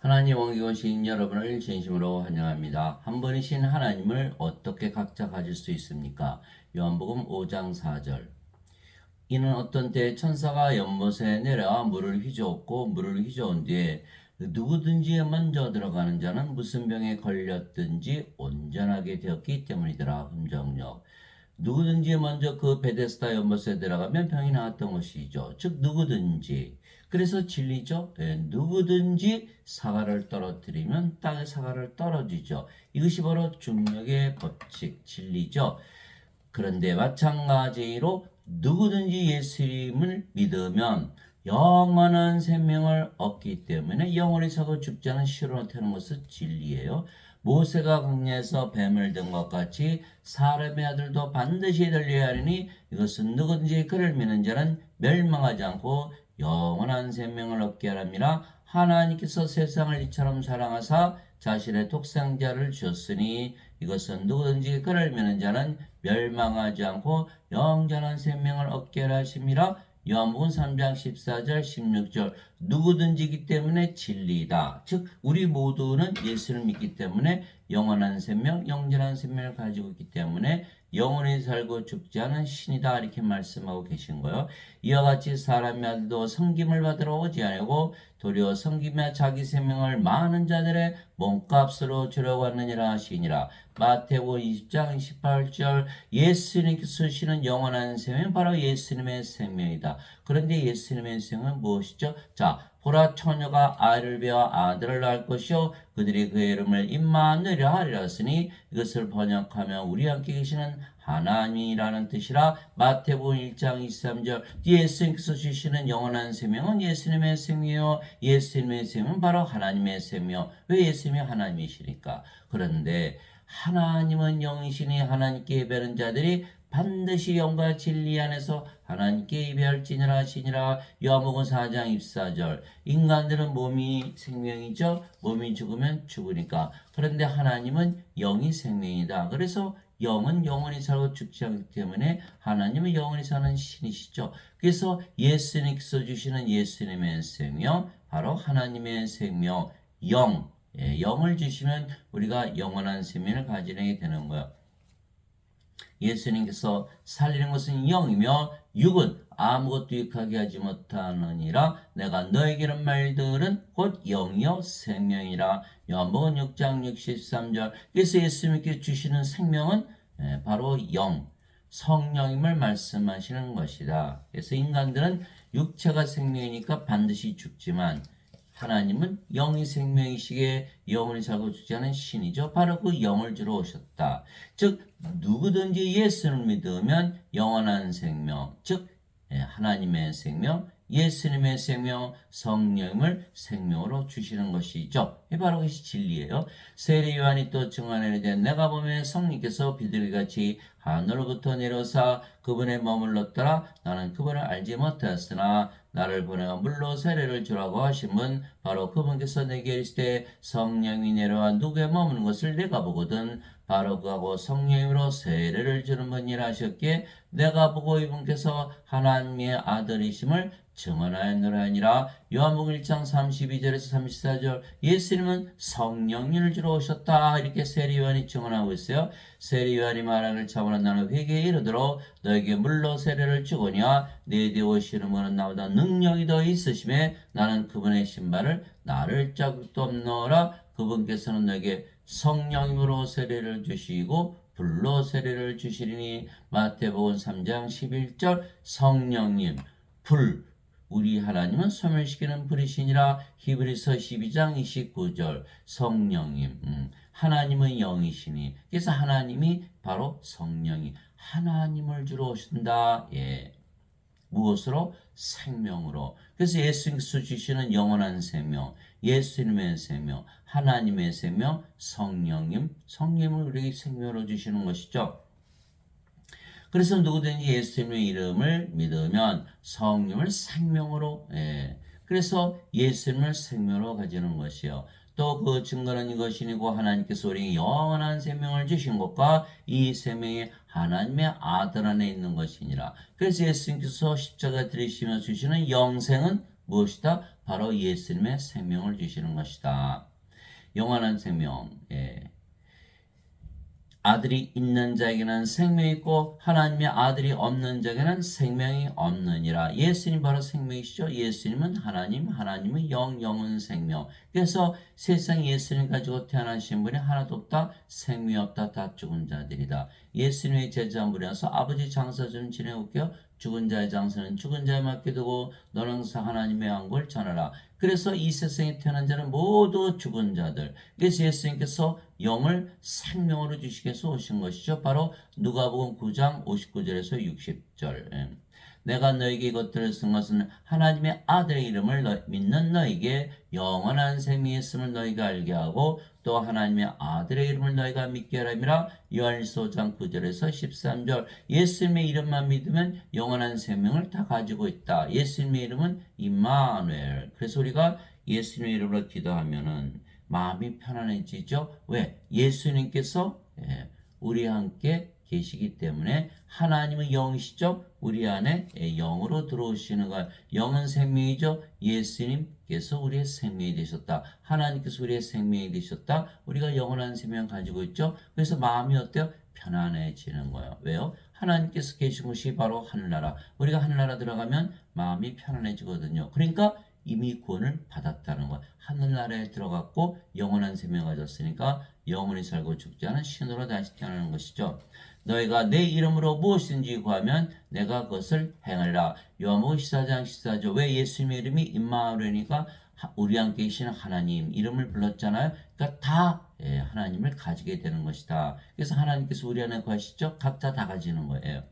하나님 원기오신 여러분을 진심으로 환영합니다. 한 분이신 하나님을 어떻게 각자 가질 수 있습니까? 요한복음 5장 4절. 이는 어떤 때 천사가 연못에 내려와 물을 휘저었고 물을 휘저은 뒤에 누구든지 먼저 들어가는 자는 무슨 병에 걸렸든지 온전하게 되었기 때문이더라. 금정역. 누구든지 먼저 그 베데스다 연못에 들어가면 병이 나았던 것이죠. 즉 누구든지. 그래서 진리죠. 누구든지 사과를 떨어뜨리면 땅에 사과를 떨어지죠. 이것이 바로 중력의 법칙, 진리죠. 그런데 마찬가지로 누구든지 예수님을 믿으면 영원한 생명을 얻기 때문에 영원히 사고 죽지 않은 실로 태는 것은 진리예요. 모세가 광야에서 뱀을 든 것 같이 사람의 아들도 반드시 들려야 하리니 이것은 누구든지 그를 믿는 자는 멸망하지 않고 영원한 생명을 얻게 하랍니다. 하나님께서 세상을 이처럼 사랑하사 자신의 독생자를 주었으니 이것은 누구든지 그를 믿는 자는 멸망하지 않고 영원한 생명을 얻게 하심이라. 요한복음 3장 14절 16절. 누구든지기 때문에 진리다. 즉 우리 모두는 예수를 믿기 때문에 영원한 생명, 영원한 생명을 가지고 있기 때문에 영원히 살고 죽지 않은 신이다, 이렇게 말씀하고 계신 거예요. 이와 같이 사람의 아들도 섬김을 받으러 오지 아니고 도리어 섬기며 자기 생명을 많은 자들의 몸값으로 주려고 하느니라 하시니라. 마태복음 20장 28절. 예수님께서 주시는 영원한 생명, 바로 예수님의 생명이다. 그런데 예수님의 생명은 무엇이죠? 자, 보라, 처녀가 아이를 베어 아들을 낳을 것이요 그들이 그의 이름을 임마누엘이라 하리라 하시니 이것을 번역하면 우리 함께 계시는 하나님이라는 뜻이라. 마태복음 1장 23절. 예수님께서 주시는 영원한 생명은 예수님의 생명이요 예수님의 생명은 바로 하나님의 생명. 왜 예수님이 하나님이시니까. 그런데 하나님은 영이시니 하나님께 예배하는 자들이 반드시 영과 진리 안에서 하나님께 예배할지니라 하시니라. 요한복음 4장 24절. 인간들은 몸이 생명이죠. 몸이 죽으면 죽으니까. 그런데 하나님은 영이 생명이다. 그래서 영은 영원히 살고 죽지 않기 때문에 하나님은 영원히 사는 신이시죠. 그래서 예수님께서 주시는 예수님의 생명, 바로 하나님의 생명, 영, 영을 주시면 우리가 영원한 생명을 가지게 되는 거예요. 예수님께서 살리는 것은 영이며 육은 아무것도 유익하게 하지 못하느니라. 내가 너에게는 말들은 곧 영이요 생명이라. 요한복음 6장 63절. 그래서 예수님께 주시는 생명은 바로 영, 성령임을 말씀하시는 것이다. 그래서 인간들은 육체가 생명이니까 반드시 죽지만 하나님은 영이 생명이시기에 영원히 살고 죽지 않은 신이죠. 바로 그 영을 주러 오셨다. 즉 누구든지 예수를 믿으면 영원한 생명, 즉 하나님의 생명, 예수님의 생명, 성령을 생명으로 주시는 것이죠. 이 바로 그것이 진리예요. 세례 요한이 또 증언하되 내가 보면 성령께서 비둘기같이 하늘로부터 내려사 그분의 머물렀더라. 나는 그분을 알지 못하였으나 나를 보내어 물로 세례를 주라고 하신 분 바로 그분께서 내게 이르시되 성령이 내려와 누구에 머무는 것을 내가 보거든 바로 그하고 성령으로 세례를 주는 분이라 하셨기에 내가 보고 이분께서 하나님의 아들이심을 증언하였노라 하니라. 요한복음 1장 32절에서 34절. 예수님은 성령님을 주러 오셨다, 이렇게 세례요한이 증언하고 있어요. 세례요한이 말하기를 참으로 나는 회개에 이르도록 너에게 물로 세례를 주거니와 내 뒤에 오시는 분은 나보다 능력이 더 있으심에 나는 그분의 신발을 나를 자국도 없노라. 그분께서는 너에게 성령으로 세례를 주시고 불로 세례를 주시리니. 마태복음 3장 11절. 성령님, 불, 우리 하나님은 소멸시키는 불이시니라. 히브리서 12장 29절. 성령님, 하나님은 영이시니 그래서 하나님이 바로 성령이 하나님을 주러 오신다. 무엇으로? 생명으로. 그래서 예수님께서 주시는 영원한 생명, 예수님의 생명, 하나님의 생명, 성령님을 우리에게 생명으로 주시는 것이죠. 그래서 누구든지 예수님의 이름을 믿으면 성령을 생명으로, 그래서 예수님을 생명으로 가지는 것이요. 또 그 증거는 이것이니고 하나님께서 우리에게 영원한 생명을 주신 것과 이 생명이 하나님의 아들 안에 있는 것이니라. 그래서 예수님께서 십자가 들이시며 주시는 영생은 무엇이다? 바로 예수님의 생명을 주시는 것이다. 영원한 생명. 아들이 있는 자에게는 생명이 있고 하나님의 아들이 없는 자에게는 생명이 없느니라. 예수님 바로 생명이시죠. 예수님은 하나님, 하나님은 영은 생명. 그래서 세상 예수님 가지고 태어나신 분이 하나도 없다. 생명이 없다. 다 죽은 자들이다. 예수님의 제자물이어서 아버지 장사 좀 지내올게요. 죽은 자의 장사는 죽은 자에 맡기두고 너는 항상 하나님의 왕국을 전하라. 그래서 이 세상에 태어난 자는 모두 죽은 자들. 그래서 예수님께서 영을 생명으로 주시기 위해서 오신 것이죠. 바로 누가복음 9장 59절에서 60절. 내가 너에게 이것들을 쓴 것은 하나님의 아들의 이름을 믿는 너에게 영원한 생명이 있음을 너희가 알게 하고 또 하나님의 아들의 이름을 너희가 믿게 하라미라. 요한일서 5장 9절에서 13절. 예수님의 이름만 믿으면 영원한 생명을 다 가지고 있다. 예수님의 이름은 임마누엘. 그래서 우리가 예수님의 이름으로 기도하면은 마음이 편안해지죠. 왜? 예수님께서 우리와 함께 계시기 때문에 하나님은 영이시죠. 우리 안에 영으로 들어오시는 것. 영은 생명이죠. 예수님께서 우리의 생명이 되셨다. 하나님께서 우리의 생명이 되셨다. 우리가 영원한 생명 가지고 있죠. 그래서 마음이 어때요? 편안해지는 거예요. 왜요? 하나님께서 계신 곳이 바로 하늘나라. 우리가 하늘나라 들어가면 마음이 편안해지거든요. 그러니까 이미 구원을 받았다는 거야. 하늘나라에 들어갔고 영원한 생명 가졌으니까 영원히 살고 죽지 않은 신으로 다시 태어나는 것이죠. 너희가 내 이름으로 무엇인지 구하면 내가 그것을 행하리라. 요한복음 14장 14절. 왜 예수님의 이름이 임마누엘이니까 우리 함께 계신 하나님 이름을 불렀잖아요. 그러니까 다 하나님을 가지게 되는 것이다. 그래서 하나님께서 우리 안에 거하시죠. 각자 다 가지는 거예요.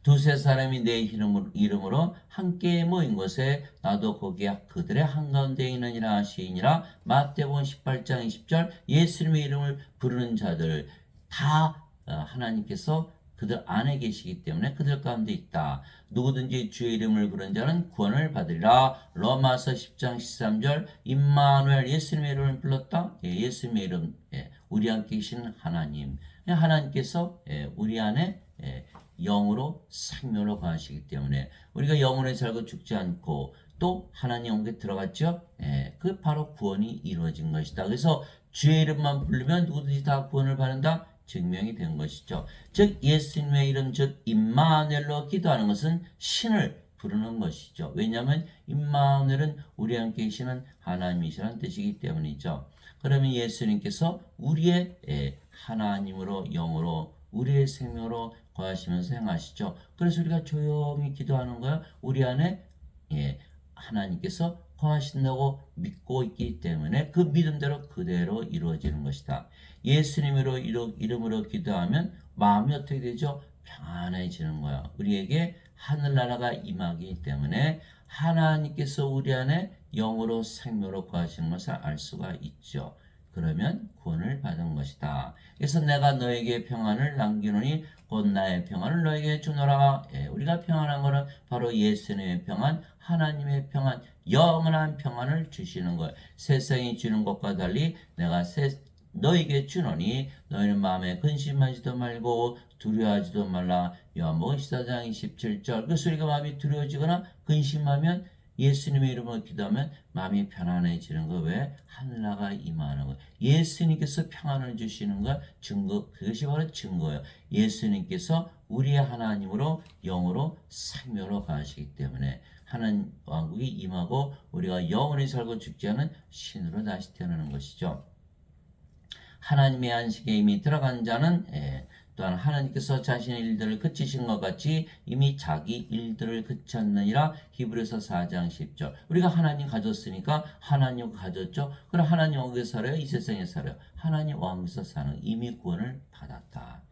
두세 사람이 내 이름으로 함께 모인 곳에 나도 거기에 그들의 한가운데 있느니라 하시니라. 마태복음 18장 20절. 예수님의 이름을 부르는 자들 다 하나님께서 그들 안에 계시기 때문에 그들 가운데 있다. 누구든지 주의 이름을 부르는 자는 구원을 받으리라. 로마서 10장 13절. 임마누엘. 예수님의 이름을 불렀다. 예수님의 이름. 우리 함께 계신 하나님. 하나님께서 우리 안에 영으로 생명으로 거하시기 때문에 우리가 영원히 살고 죽지 않고 또 하나님 영에 들어갔죠. 그 바로 구원이 이루어진 것이다. 그래서 주의 이름만 부르면 누구든지 다 구원을 받는다. 증명이 된 것이죠. 즉 예수님의 이름 즉 임마누엘로 기도하는 것은 신을 부르는 것이죠. 왜냐하면 임마누엘은 우리 함께 계시는 하나님이시라는 뜻이기 때문이죠. 그러면 예수님께서 우리의 하나님으로 영으로 우리의 생명으로 거하시면서 행하시죠. 그래서 우리가 조용히 기도하는 거야. 우리 안에 하나님께서 거하신다고 믿고 있기 때문에 그 믿음대로 그대로 이루어지는 것이다. 예수님으로 이름으로 기도하면 마음이 어떻게 되죠? 평안해지는 거야. 우리에게 하늘나라가 임하기 때문에 하나님께서 우리 안에 영으로 생명으로 거하시는 것을 알 수가 있죠. 그러면 구원을 받은 것이다. 그래서 내가 너에게 평안을 남기노니 곧 나의 평안을 너에게 주노라. 우리가 평안한 것은 바로 예수님의 평안, 하나님의 평안, 영원한 평안을 주시는 것. 세상이 주는 것과 달리 내가 너에게 주노니 너희는 마음에 근심하지도 말고 두려워하지도 말라. 요한복음 14장 27절. 그래서 우리가 마음이 두려워지거나 근심하면 예수님의 이름으로 기도하면 마음이 편안해지는 거. 왜? 하늘나라가 임하는 거. 예수님께서 평안을 주시는 거 증거. 그것이 바로 증거예요. 예수님께서 우리의 하나님으로 영으로 생명으로 가시기 때문에 하나님 왕국이 임하고 우리가 영원히 살고 죽지 않은 신으로 다시 태어나는 것이죠. 하나님의 안식에 이미 들어간 자는 또한 하나님께서 자신의 일들을 그치신 것 같이 이미 자기 일들을 그쳤느니라. 히브리서 4장 10절. 우리가 하나님 가졌으니까 하나님 가졌죠. 그럼 하나님 왕국에서 살아요? 이 세상에 살아요? 하나님 왕국에서 사는 이미 구원을 받았다.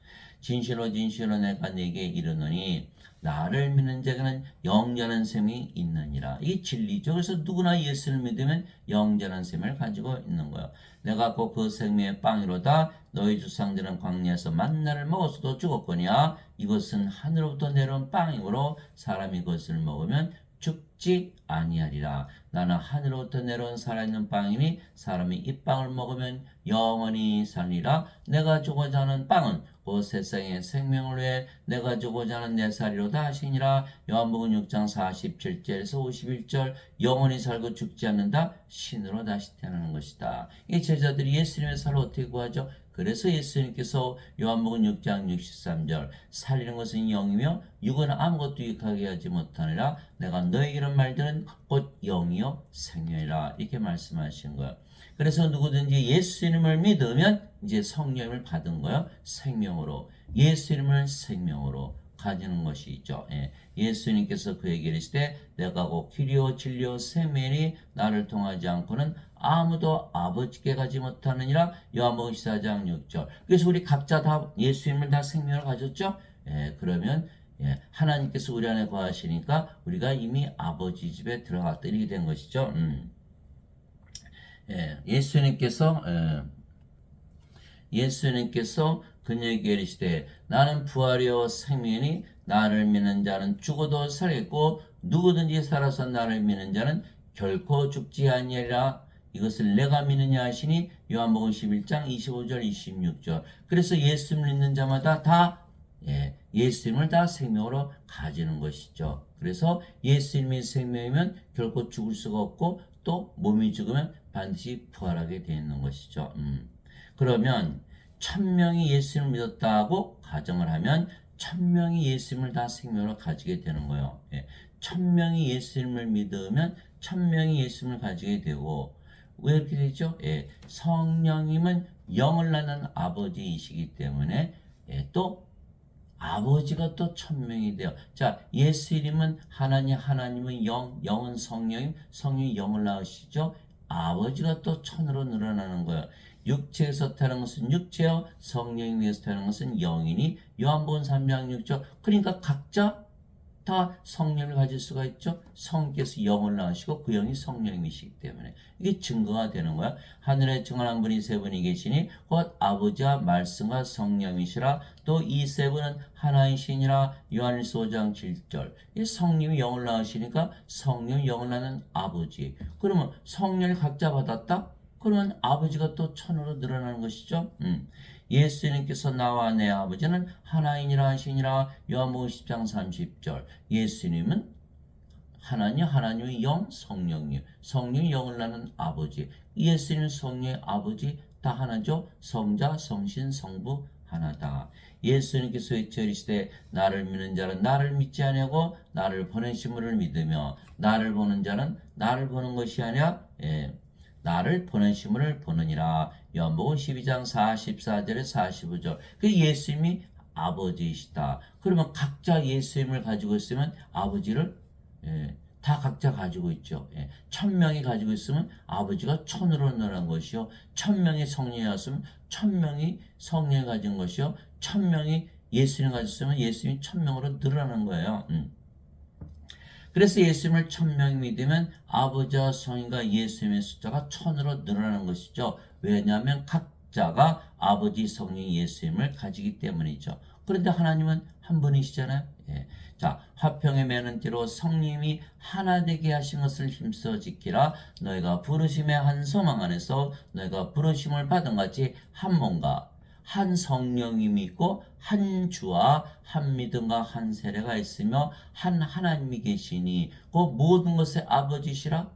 진실로 진실로 내가 네게 이르노니 나를 믿는 자에게는 영원한 생명이 있느니라. 이게 진리죠. 그래서 누구나 예수를 믿으면 영원한 생명을 가지고 있는 거예요. 내가 곧 그 생명의 빵이로다. 너희 조상들은 광야에서 만나를 먹었어도 죽었거니와 이것은 하늘로부터 내려온 빵이므로 사람이 그것을 먹으면 죽지 아니하리라. 나는 하늘로부터 내려온 살아있는 빵이니 사람이 이 빵을 먹으면 영원히 살리라. 내가 주고자 하는 빵은 곧 세상의 생명을 위해 내가 주고자 하는 내 살이로다 하시니라. 요한복음 6장 47절에서 51절 영원히 살고 죽지 않는다. 신으로 다시 태어나는 것이다. 이 제자들이 예수님의 살을 어떻게 구하죠? 그래서 예수님께서 요한복음 6장 63절 살리는 것은 영이며 육은 아무것도 유익하게 하지 못하느라 내가 너에게는 말들은 곧 영이요 생명이라 이렇게 말씀하신 거예요. 그래서 누구든지 예수님을 믿으면 이제 성령을 받은 거예요. 생명으로. 예수님을 생명으로 가지는 것이 있죠. 예수님께서 그에게 이르시되 내가 곧 길이요 진리요 생명이니 나를 통하지 않고는 아무도 아버지께 가지 못하느니라. 요한복음 14장 6절. 그래서 우리 각자 다 예수님을 다 생명을 가졌죠. 그러면 하나님께서 우리 안에 거하시니까 우리가 이미 아버지 집에 들어갔다 이렇게 된 것이죠. 예수님께서 그녀에게 이르시되 나는 부활이요 생명이니 나를 믿는 자는 죽어도 살겠고 누구든지 살아서 나를 믿는 자는 결코 죽지 아니하리라. 이것을 내가 믿느냐 하시니 요한복음 11장 25절 26절. 그래서 예수를 믿는 자마다 다 예수님을 다 생명으로 가지는 것이죠. 그래서 예수님이 생명이면 결코 죽을 수가 없고 또 몸이 죽으면 반드시 부활하게 되어 있는 것이죠. 그러면 1000명이 예수님을 믿었다고 가정을 하면 1000명이 예수님을 다 생명으로 가지게 되는 거예요. 1000명이 예수님을 믿으면 1000명이 예수님을 가지게 되고 왜 이렇게 되죠? 성령님은 영을 낳는 아버지이시기 때문에 또 아버지가 또 1000명이 돼요. 자, 예수님은 하나님은 영은 성령님, 성령이 영을 낳으시죠. 아버지가 또 1000으로 늘어나는 거예요. 육체에서 태어난 것은 육체요, 성령 위에서 태어난 것은 영이니 요한복음 3장 6절. 그러니까 각자 다 성령을 가질 수가 있죠. 성께서 영을 낳으시고 그 영이 성령이시기 때문에 이게 증거가 되는 거야. 하늘에 증언한 분이 세 분이 계시니 곧 아버지와 말씀과 성령이시라. 또 이 세 분은 하나이시니라. 요한일서 5장 7절. 이 성령이 영을 낳으시니까 성령이 영을 낳는 아버지. 그러면 성령을 각자 받았다? 그러면 아버지가 또 1000으로 늘어나는 것이죠. 예수님께서 나와 내 아버지는 하나이니라 하시니라. 요한복음 10장 30절. 예수님은 하나님의 영, 성령이 영을 낳는 아버지. 예수님은 성령의 아버지 다 하나죠. 성자, 성신, 성부 하나다. 예수님께서 외쳐이르시되 나를 믿는 자는 나를 믿지 아니하고 나를 보내신 분을 믿으며 나를 보는 자는 나를 보는 것이 아니라 나를 보내심을 보느니라. 요한복음 12장 44절에 45절. 그 예수님이 아버지이시다. 그러면 각자 예수님을 가지고 있으면 아버지를 다 각자 가지고 있죠. 1000명이 가지고 있으면 아버지가 1000으로 늘어난 것이요. 1000명이 성령이었으면 1000명이 성령을 가진 것이요. 1000명이 예수님을 가졌으면 예수님이 1000명으로 늘어나는 거예요. 그래서 예수님을 1000명이 믿으면 아버지와 성인과 예수님의 숫자가 1000으로 늘어나는 것이죠. 왜냐하면 각자가 아버지, 성령, 예수님을 가지기 때문이죠. 그런데 하나님은 한 분이시잖아요. 자, 화평의 매는 띠로 성령이 하나 되게 하신 것을 힘써 지키라. 너희가 부르심의 한 소망 안에서 너희가 부르심을 받은 같이 한 몸과 한 성령님이 있고 한 주와 한 믿음과 한 세례가 있으며 한 하나님이 계시니 그 모든 것의 아버지시라.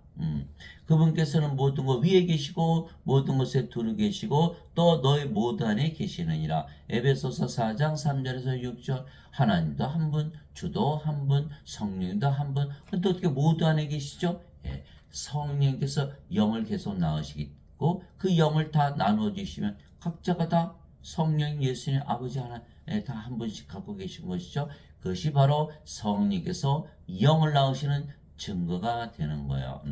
그분께서는 모든 것 위에 계시고 모든 것에 두루 계시고 또 너희 모두 안에 계시느니라. 에베소서 4장 3절에서 6절. 하나님도 한 분, 주도 한 분, 성령도 한 분. 근데 어떻게 모두 안에 계시죠? 성령께서 영을 계속 낳으시고 그 영을 다 나누어 주시면 각자가 다 성령 예수님 아버지 하나 다 한 분씩 갖고 계신 것이죠. 그것이 바로 성령께서 영을 낳으시는 증거가 되는 거예요.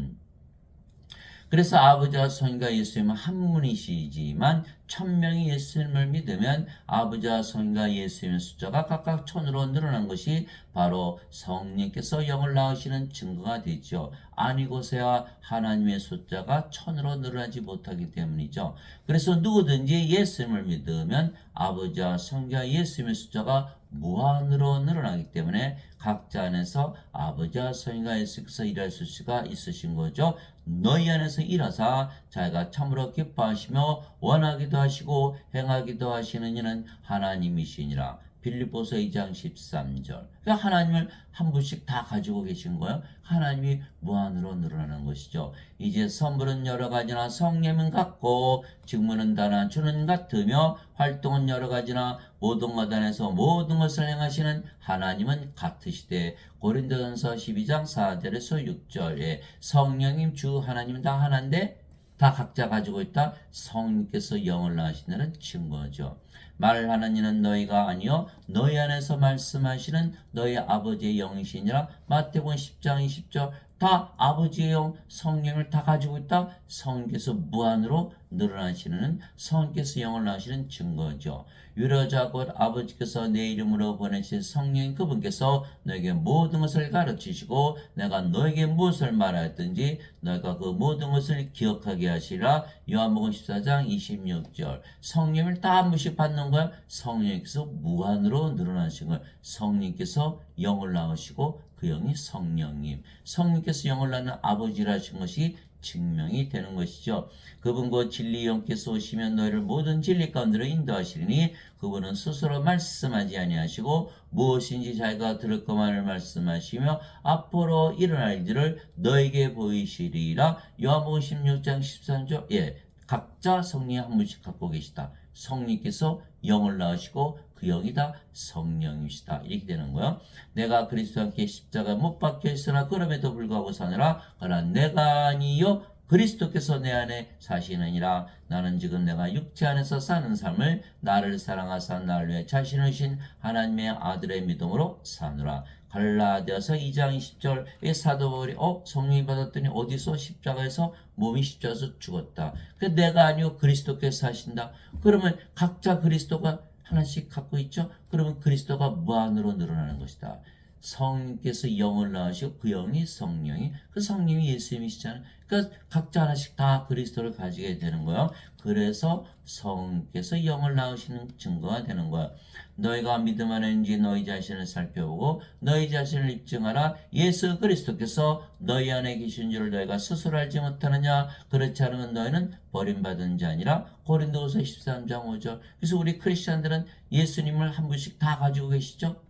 그래서 아버지와 성령과 예수님은 한 분이시지만 1000명이 예수님을 믿으면 아버지와 성령과 예수님의 숫자가 각각 1000으로 늘어난 것이 바로 성령께서 영을 낳으시는 증거가 되죠. 아니고서야 하나님의 숫자가 1000으로 늘어나지 못하기 때문이죠. 그래서 누구든지 예수님을 믿으면 아버지와 성령과 예수님의 숫자가 무한으로 늘어나기 때문에 각자 안에서 아버지와 성령과 예수께서 일할 수가 있으신 거죠. 너희 안에서 일하사 자기가 참으로 기뻐하시며 원하기도 하시고 행하기도 하시는 이는 하나님이시니라. 빌립보서 2장 13절. 그러니까 하나님을 한 분씩 다 가지고 계신 거예요. 하나님이 무한으로 늘어나는 것이죠. 이제 선물은 여러 가지나 성령은 같고 직무는 다나 주는 같으며 활동은 여러 가지나 모든 것 안에서 모든 것을 행하시는 하나님은 같으시되 고린도전서 12장 4절에서 6절에 성령님 주 하나님은 다 하나인데 다 각자 가지고 있다. 성령께서 영을 낳으시는 증거죠. 말하는 이는 너희가 아니요 너희 안에서 말씀하시는 너희 아버지의 영이시니라. 마태복음 10장 20절. 다 아버지의 영 성령을 다 가지고 있다. 성령께서 무한으로 늘어나시는 성령께서 영을 낳으시는 증거죠. 유로자 곧 아버지께서 내 이름으로 보내신 성령인 그분께서 너에게 모든 것을 가르치시고 내가 너에게 무엇을 말하였든지 너희가 그 모든 것을 기억하게 하시라. 요한복음 14장 26절. 성령을 다 한 분씩 받는 거야. 성령께서 무한으로 늘어나신 거야. 성령께서 영을 낳으시고 그 영이 성령님. 성령께서 영을 낳는 아버지라신 것이 증명이 되는 것이죠. 그분 곧 진리 영께서 오시면 너희를 모든 진리 가운데로 인도하시리니 그분은 스스로 말씀하지 아니하시고 무엇인지 자기가 들을 것만을 말씀하시며 앞으로 일어날 일들을 너에게 보이시리라. 요한복음 16장 13절. 각자 성령 한 분씩 갖고 계시다. 성령께서 영을 낳으시고 그 영이 다 성령이시다. 이렇게 되는 거예요. 내가 그리스도와 함께 십자가 못 박혀 있으나 그럼에도 불구하고 사느라 그러나 내가 아니요 그리스도께서 내 안에 사시느니라. 나는 지금 내가 육체 안에서 사는 삶을 나를 사랑하사 나를 위해 자신을 신 하나님의 아들의 믿음으로 사느라. 갈라디아서 2장 20절에 사도 바울이 성령이 받았더니 어디서 십자가에서 몸이 십자가에서 죽었다. 그 내가 아니요 그리스도께서 사신다. 그러면 각자 그리스도가 하나씩 갖고 있죠. 그러면 그리스도가 무한으로 늘어나는 것이다. 성령께서 영을 낳으시고 그 영이 성령이 그 성령이 예수님이시잖아요. 그러니까 각자 하나씩 다 그리스도를 가지게 되는 거예요. 그래서 성령께서 영을 낳으시는 증거가 되는 거예요. 너희가 믿음 안에 있는지 너희 자신을 살펴보고 너희 자신을 입증하라. 예수 그리스도께서 너희 안에 계신 줄 너희가 스스로 알지 못하느냐. 그렇지 않으면 너희는 버림받은 자니라. 고린도후서 13장 5절. 그래서 우리 크리스천들은 예수님을 한 분씩 다 가지고 계시죠.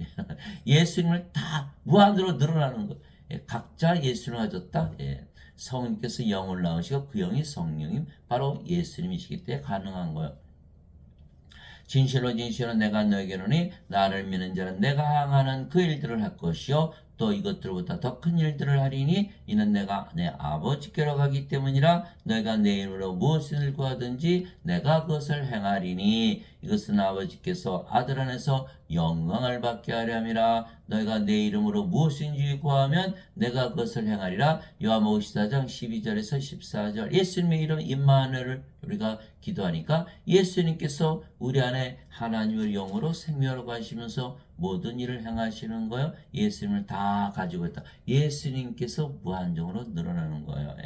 예수님을 다 무한으로 늘어나는 것. 각자 예수를 가졌다. 성령께서 영을 낳으시고 그 영이 성령님 바로 예수님이시기 때문에 가능한 거예요. 진실로 진실로 내가 너에게 이르노니 나를 믿는 자는 내가 행하는 그 일들을 할 것이요 또 이것들보다 더 큰 일들을 하리니 이는 내가 내 아버지께로 가기 때문이라. 너희가 내 이름으로 무엇을 구하든지 내가 그것을 행하리니 이것은 아버지께서 아들 안에서 영광을 받게 하려 함이라. 너희가 내 이름으로 무엇인지 구하면 내가 그것을 행하리라. 요한복음 14장 12절에서 14절. 예수님의 이름 임마누엘을 우리가 기도하니까 예수님께서 우리 안에 하나님을 영으로 생명으로 가시면서 모든 일을 행하시는 거예요. 예수님을 다 가지고 있다. 예수님께서 무한정으로 늘어나는 거예요.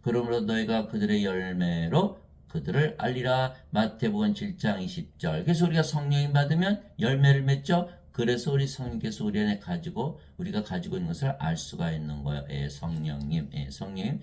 그러므로 너희가 그들의 열매로 그들을 알리라. 마태복음 7장 20절. 그래서 우리가 성령님 받으면 열매를 맺죠. 그래서 우리 성령께서 우리 안에 우리가 가지고 있는 것을 알 수가 있는 거예요. 성령님.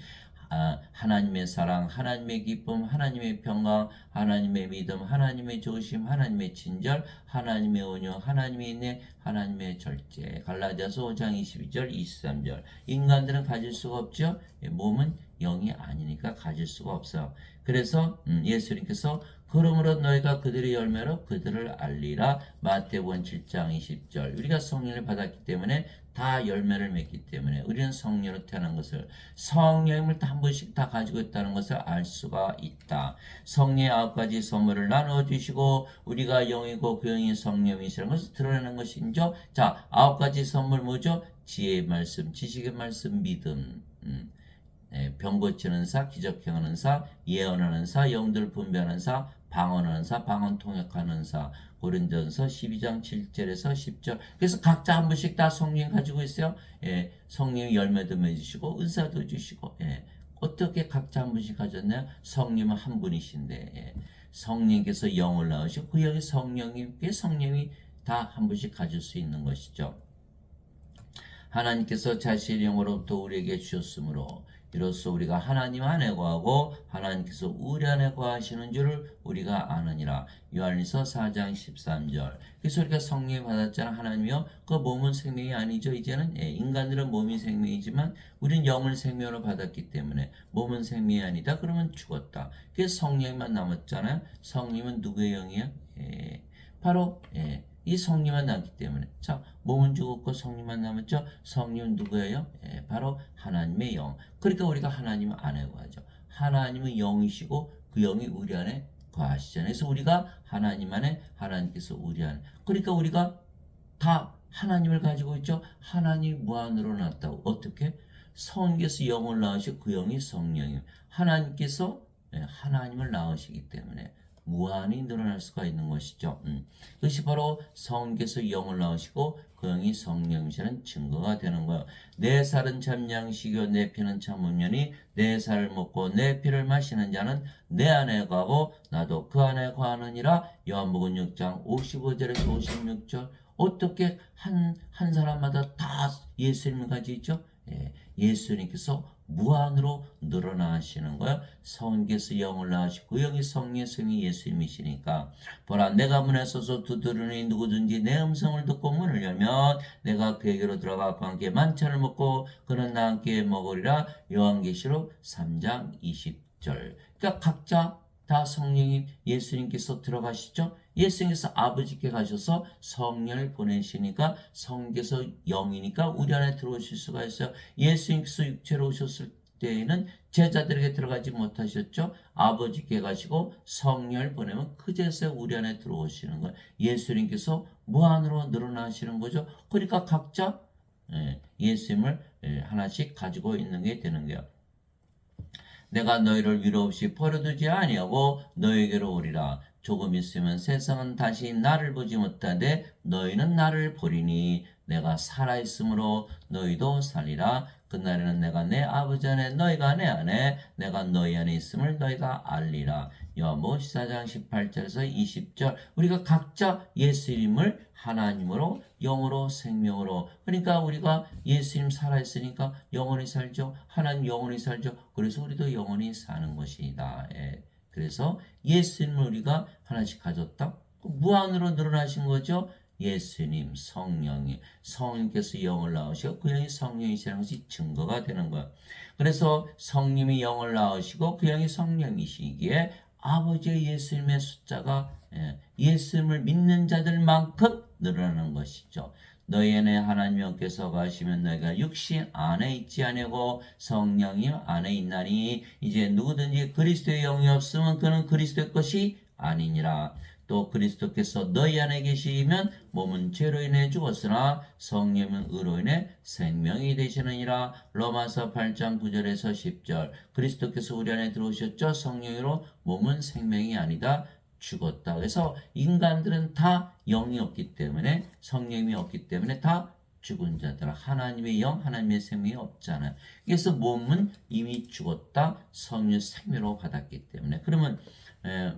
하나님의 사랑, 하나님의 기쁨, 하나님의 평강, 하나님의 믿음, 하나님의 조심, 하나님의 친절, 하나님의 온유, 하나님의 인내, 하나님의 절제. 갈라디아서 5장 22절, 23절. 인간들은 가질 수가 없죠. 몸은 영이 아니니까 가질 수가 없어요. 그래서 예수님께서 그러므로 너희가 그들의 열매로 그들을 알리라. 마태복음 7장 20절. 우리가 성령을 받았기 때문에 다 열매를 맺기 때문에 우리는 성령으로 태어난 것을 성령을 한 번씩 다 가지고 있다는 것을 알 수가 있다. 성령의 9가지 선물을 나누어 주시고 우리가 영이고 그 영이 성령이시라는 것을 드러내는 것이죠. 자, 9가지 선물 뭐죠? 지혜의 말씀, 지식의 말씀, 믿음. 병 고치는 사, 기적 행하는 사, 예언하는 사, 영들 분별하는 사, 방언하는 사, 방언 통역하는 사. 고린도전서 12장 7절에서 10절. 그래서 각자 한 분씩 다 성령 가지고 있어요. 성령 열매도 맺으시고 은사도 주시고. 어떻게 각자 한 분씩 가졌나요? 성령은 한 분이신데 성령께서 영을 낳으시고 그 영이 성령님께 성령이 다 한 분씩 가질 수 있는 것이죠. 하나님께서 자신의 영으로부터 우리에게 주셨으므로 이로써 우리가 하나님 안에 거하고 하나님께서 우리 안에 거하시는 줄을 우리가 아느니라. 요한일서 4장 13절. 그래서 우리가 성령 받았잖아. 하나님이요. 그 몸은 생명이 아니죠. 이제는 인간들은 몸이 생명이지만 우리는 영을 생명으로 받았기 때문에 몸은 생명이 아니다. 그러면 죽었다. 그래서 성령만 남았잖아요. 성령은 누구의 영이에요? 바로 이 성령만 남기 때문에. 자, 몸은 죽었고 성령만 남았죠. 성령은 누구예요? 바로 하나님의 영. 그러니까 우리가 하나님 안에 거하죠. 하나님은 영이시고 그 영이 우리 안에 거하시잖아요. 그래서 우리가 하나님 안에, 하나님께서 우리 안에. 그러니까 우리가 다 하나님을 가지고 있죠. 하나님이 무한으로 났다고. 어떻게? 성령께서 영을 낳으시고 그 영이 성령이에요. 하나님께서 하나님을 낳으시기 때문에 무한히 늘어날 수가 있는 것이죠. 그것이 바로 성령께서 영을 낳으시고 그 영이 성령이시는 증거가 되는 거예요. 내 살은 참 양식이요 내 피는 참 음료니 내 살을 먹고 내 피를 마시는 자는 내 안에 거하고 나도 그 안에 거하느니라. 요한복음 6장 55절에서 56절. 어떻게 한 사람마다 다 예수님을 가지고 있죠? 예수님께서 무한으로 늘어나시는 거예요. 성령께서 영을 낳으시고 그 영이 성령의 성이 예수님이시니까 보라 내가 문에 서서 두드리니 누구든지 내 음성을 듣고 문을 열면 내가 그에게로 들어가 그와 함께 만찬을 먹고 그는 나와 함께 먹으리라. 요한계시록 3장 20절. 그러니까 각자 다 성령이 예수님께서 들어가시죠. 예수님께서 아버지께 가셔서 성령을 보내시니까 성령께서 영이니까 우리 안에 들어오실 수가 있어요. 예수님께서 육체로 오셨을 때에는 제자들에게 들어가지 못하셨죠. 아버지께 가시고 성령을 보내면 그제서야 우리 안에 들어오시는 거예요. 예수님께서 무한으로 늘어나시는 거죠. 그러니까 각자 예수님을 하나씩 가지고 있는 게 되는 거예요. 내가 너희를 위로 없이 버려두지 아니하고 너희에게로 오리라. 조금 있으면 세상은 다시 나를 보지 못하되 너희는 나를 보리니 내가 살아있으므로 너희도 살리라. 그날에는 내가 내 아버지 안에 너희가 내 안에 내가 너희 안에 있음을 너희가 알리라. 요한복음 14장 18절에서 20절. 우리가 각자 예수님을 하나님으로 영으로 생명으로. 그러니까 우리가 예수님 살아있으니까 영원히 살죠. 하나님 영원히 살죠. 그래서 우리도 영원히 사는 것이다. 그래서 예수님을 우리가 하나씩 가졌다. 무한으로 늘어나신 거죠. 예수님, 성령이, 성령께서 영을 낳으시고 그 영이 성령이시라는 것이 증거가 되는 거예요. 그래서 성령이 영을 낳으시고 그 영이 성령이시기에 아버지의 예수님의 숫자가 예수님을 믿는 자들만큼 늘어나는 것이죠. 너희 안에 하나님 영께서 가시면 너희가 육신 안에 있지 아니하고 성령님 안에 있나니 이제 누구든지 그리스도의 영이 없으면 그는 그리스도의 것이 아니니라. 또 그리스도께서 너희 안에 계시면 몸은 죄로 인해 죽었으나 성령은 의로 인해 생명이 되시느니라. 로마서 8장 9절에서 10절. 그리스도께서 우리 안에 들어오셨죠. 성령으로 몸은 생명이 아니다. 죽었다. 그래서 인간들은 다 영이 없기 때문에 성령이 없기 때문에 다 죽은 자들. 하나님의 영, 하나님의 생명이 없잖아요. 그래서 몸은 이미 죽었다. 성령 생명으로 받았기 때문에. 그러면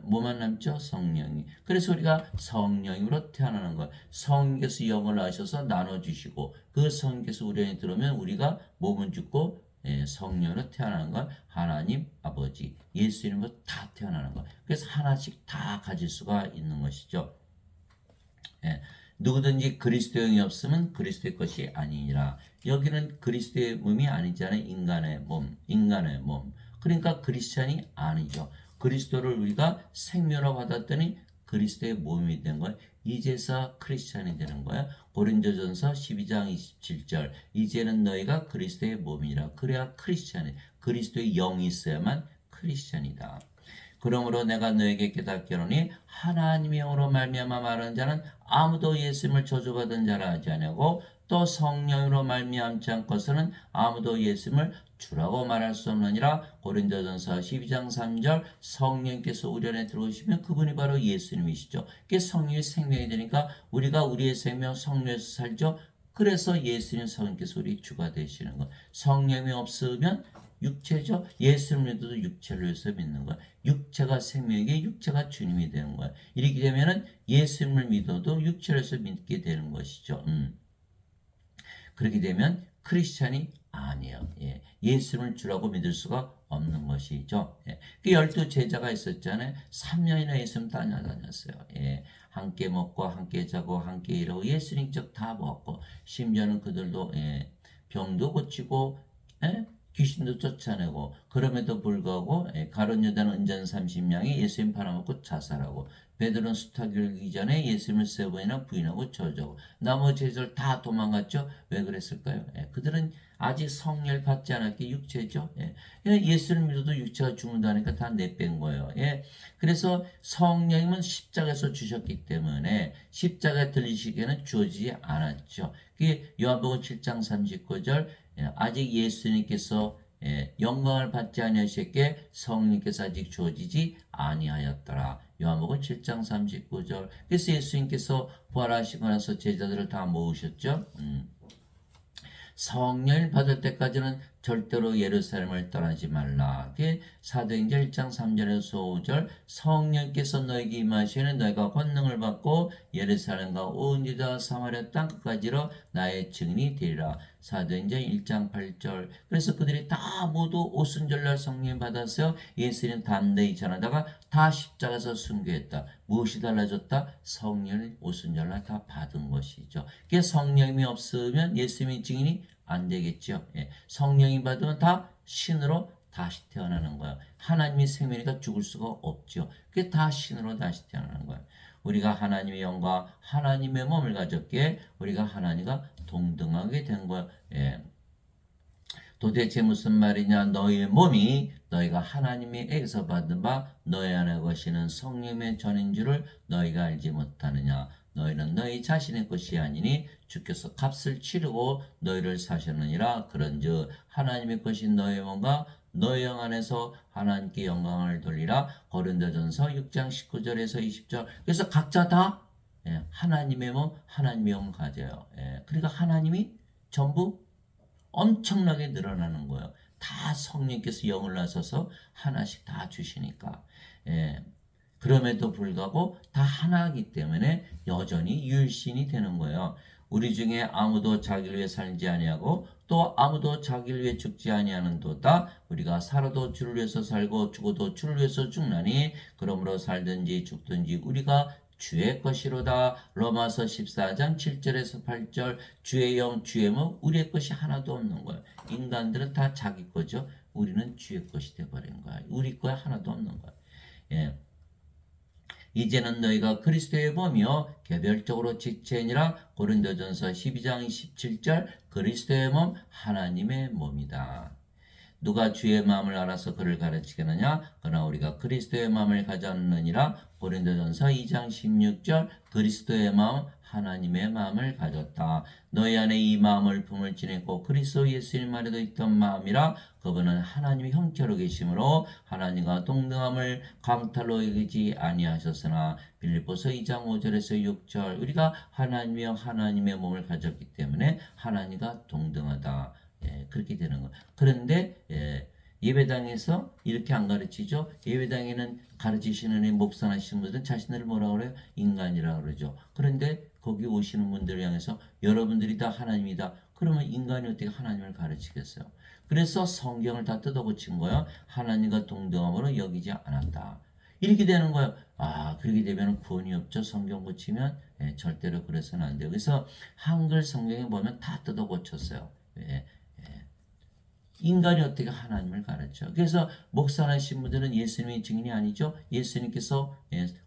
뭐만 남죠? 성령이. 그래서 우리가 성령으로 태어나는 거예요. 성령께서 영을 낳으셔서 나눠주시고 그 성령께서 우리 안에 들어오면 우리가 몸은 죽고 성령으로 태어나는 건 하나님 아버지 예수님으로 다 태어나는 거. 그래서 하나씩 다 가질 수가 있는 것이죠. 누구든지 그리스도의 영이 없으면 그리스도의 것이 아니니라. 여기는 그리스도의 몸이 아니잖아요. 인간의 몸. 그러니까 크리스찬이 아니죠. 그리스도를 우리가 생명으로 받았더니 그리스도의 몸이 된 거예요. 이제서 크리스찬이 되는 거예요. 고린도전서 12장 27절. 이제는 너희가 그리스도의 몸이라. 그래야 크리스찬이. 그리스도의 영이 있어야만 크리스찬이다. 그러므로 내가 너에게 깨닫게 하노니 하나님의 영으로 말미암아 말하는 자는 아무도 예수님을 저주받은 자라 하지 아니하고 또 성령으로 말미암지 않고서는 아무도 예수님을 주라고 말할 수 없느니라. 고린도전서 12장 3절 성령께서 우리 안에 들어오시면 그분이 바로 예수님이시죠. 그게 성령이 생명이 되니까 우리가 우리의 생명 성령에서 살죠. 그래서 예수님 성령께서 우리 주가 되시는 것. 성령이 없으면 육체죠. 예수님을 믿어도 육체를 위해서 믿는 거야. 육체가 생명이게 육체가 주님이 되는 거야. 이렇게 되면은 예수님을 믿어도 육체를 위해서 믿게 되는 것이죠. 그렇게 되면 크리스찬이 아니에요. 예. 예수님을 주라고 믿을 수가 없는 것이죠. 예. 그 12제자가 있었잖아요. 3년이나 예수님 따라다녔어요. 예. 함께 먹고 함께 자고 함께 일하고 예수님 적 다 먹고 심지어는 그들도 예. 병도 고치고 예? 귀신도 쫓아내고 그럼에도 불구하고 예. 가룟 유다는 은전 30명이 예수님 팔아먹고 자살하고 베드로는 수타 결기 전에 예수님을 3번이나 부인하고 저주하고 나머지 제자들 다 도망갔죠. 왜 그랬을까요? 예, 그들은 아직 성령을 받지 않았기에 육체죠. 예, 예수를 믿어도 육체가 죽는다니까 다 내뺀 거예요. 예, 그래서 성령님은 십자가에서 주셨기 때문에 십자가 들리시기에는 주어지지 않았죠. 그게 요한복음 7장 39절 예, 아직 예수님께서 예, 영광을 받지 아니하셨기에 성령께서 아직 주어지지 아니하였더라. 요한복음 7장 39절. 그래서 예수님께서 부활하시고 나서 제자들을 다 모으셨죠. 성령을 받을 때까지는 절대로 예루살렘을 떠나지 말라. 그게 사도행전 1장 3절에서 5절 성령께서 너에게 임하시는 너희가 권능을 받고 예루살렘과 온 유다 사마리아 땅 끝까지로 나의 증인이 되리라. 사도행전 1장 8절. 그래서 그들이 다 모두 오순절날 성령 받아서 예수님 담대히 전하다가 다 십자가에서 순교했다. 무엇이 달라졌다? 성령을 오순절날 다 받은 것이죠. 그게 성령이 없으면 예수님의 증인이 안 되겠죠. 예. 성령이 받으면 다 신으로 다시 태어나는 거예요. 하나님이 생명이니까 죽을 수가 없죠. 그게 다 신으로 다시 태어나는 거예요. 우리가 하나님의 영과 하나님의 몸을 가졌기에 우리가 하나님과 동등하게 된 거예요. 예. 도대체 무슨 말이냐? 너희의 몸이 너희가 하나님에게서 받은 바 너희 안에 거시는 성령의 전인 줄을 너희가 알지 못하느냐? 너희는 너희 자신의 것이 아니니 주께서 값을 치르고 너희를 사셨느니라. 그런즉 하나님의 것인 너희 몸과 너희 영 안에서 하나님께 영광을 돌리라. 고린도전서 6장 19절에서 20절. 그래서 각자 다 하나님의 몸, 하나님의 영을 가져요. 그러니까 하나님이 전부 엄청나게 늘어나는 거예요. 다 성령께서 영을 나서서 하나씩 다 주시니까. 그럼에도 불구하고 다 하나이기 때문에 여전히 유일신이 되는 거예요. 우리 중에 아무도 자기를 위해 살지 아니하고 또 아무도 자기를 위해 죽지 아니하는도다. 우리가 살아도 주를 위해서 살고 죽어도 주를 위해서 죽나니 그러므로 살든지 죽든지 우리가 주의 것이로다. 로마서 14장 7절에서 8절. 주의 영 주의 몸 우리의 것이 하나도 없는 거예요. 인간들은 다 자기 거죠. 우리는 주의 것이 되어버린 거야. 우리 거에 하나도 없는 거야. 예. 이제는 너희가 그리스도의 몸이요 개별적으로 지체니라. 고린도전서 12장 27절. 그리스도의 몸 하나님의 몸이다. 누가 주의 마음을 알아서 그를 가르치겠느냐? 그러나 우리가 그리스도의 마음을 가졌느니라. 고린도전서 2장 16절. 그리스도의 마음 하나님의 마음을 가졌다. 너희 안에 이 마음을 품을 지내고 그리스도 예수님 안에도 있던 마음이라. 그분은 하나님의 형체로 계심으로 하나님과 동등함을 강탈로 여기지 아니하셨으나. 빌립보서 2장 5절에서 6절. 우리가 하나님이여 하나님의 몸을 가졌기 때문에 하나님과 동등하다. 그렇게 되는 거. 그런데 예배당에서 이렇게 안 가르치죠. 예배당에는 가르치시는 목사하시는 분들은 자신들을 뭐라 그래요? 인간이라 그러죠. 그런데 거기 오시는 분들을 향해서 여러분들이 다 하나님이다. 그러면 인간이 어떻게 하나님을 가르치겠어요? 그래서 성경을 다 뜯어고친 거예요. 하나님과 동등함으로 여기지 않았다. 이렇게 되는 거예요. 그렇게 되면 구원이 없죠. 성경 고치면 절대로 그래서는 안 돼요. 그래서 한글 성경에 보면 다 뜯어고쳤어요. 인간이 어떻게 하나님을 가르쳐? 그래서 목사하신 분들은 예수님의 증인이 아니죠. 예수님께서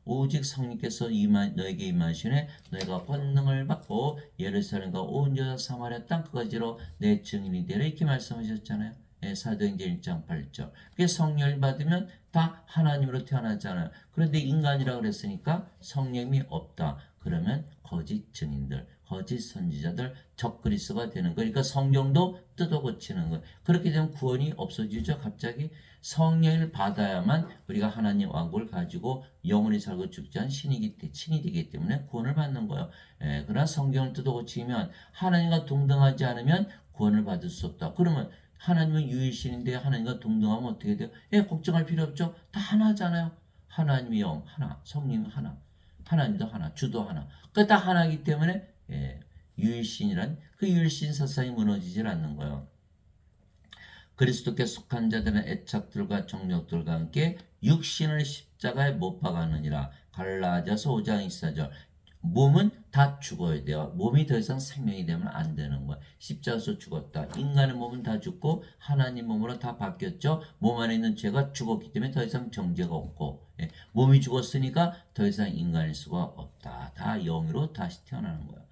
오직 성령께서 너에게 임하시네 너희가 권능을 받고 예루살렘과 온 유다 사마리아 땅 끝까지로 내 증인이 되라 이렇게 말씀하셨잖아요. 사도행전 1장 8절. 그래서 성령을 받으면 다 하나님으로 태어나잖아요. 그런데 인간이라고 그랬으니까 성령이 없다. 그러면 거짓 증인들, 거짓 선지자들 적그리스도가 되는 거예요. 그러니까 성경도 뜯어 고치는 거예요. 그렇게 되면 구원이 없어지죠. 갑자기 성령을 받아야만 우리가 하나님 왕국을 가지고 영원히 살고 죽지 않은 신이 되기 때문에 구원을 받는 거예요. 그러나 성경을 뜯어 고치면 하나님과 동등하지 않으면 구원을 받을 수 없다. 그러면 하나님은 유일신인데 하나님과 동등하면 어떻게 돼요? 걱정할 필요 없죠. 다 하나잖아요. 하나님이 영 하나, 성령 하나, 하나님도 하나, 주도 하나. 그 다 하나이기 때문에 유일신이란 그 유일신 사상이 무너지질 않는 거예요. 그리스도께 속한 자들은 애착들과 정욕들과 함께 육신을 십자가에 못 박았느니라. 갈라디아서 5장 24절. 몸은 다 죽어야 돼요. 몸이 더 이상 생명이 되면 안 되는 거야. 십자가에서 죽었다. 인간의 몸은 다 죽고 하나님 몸으로 다 바뀌었죠. 몸 안에 있는 죄가 죽었기 때문에 더 이상 정죄가 없고 몸이 죽었으니까 더 이상 인간일 수가 없다. 다 영으로 다시 태어나는 거야.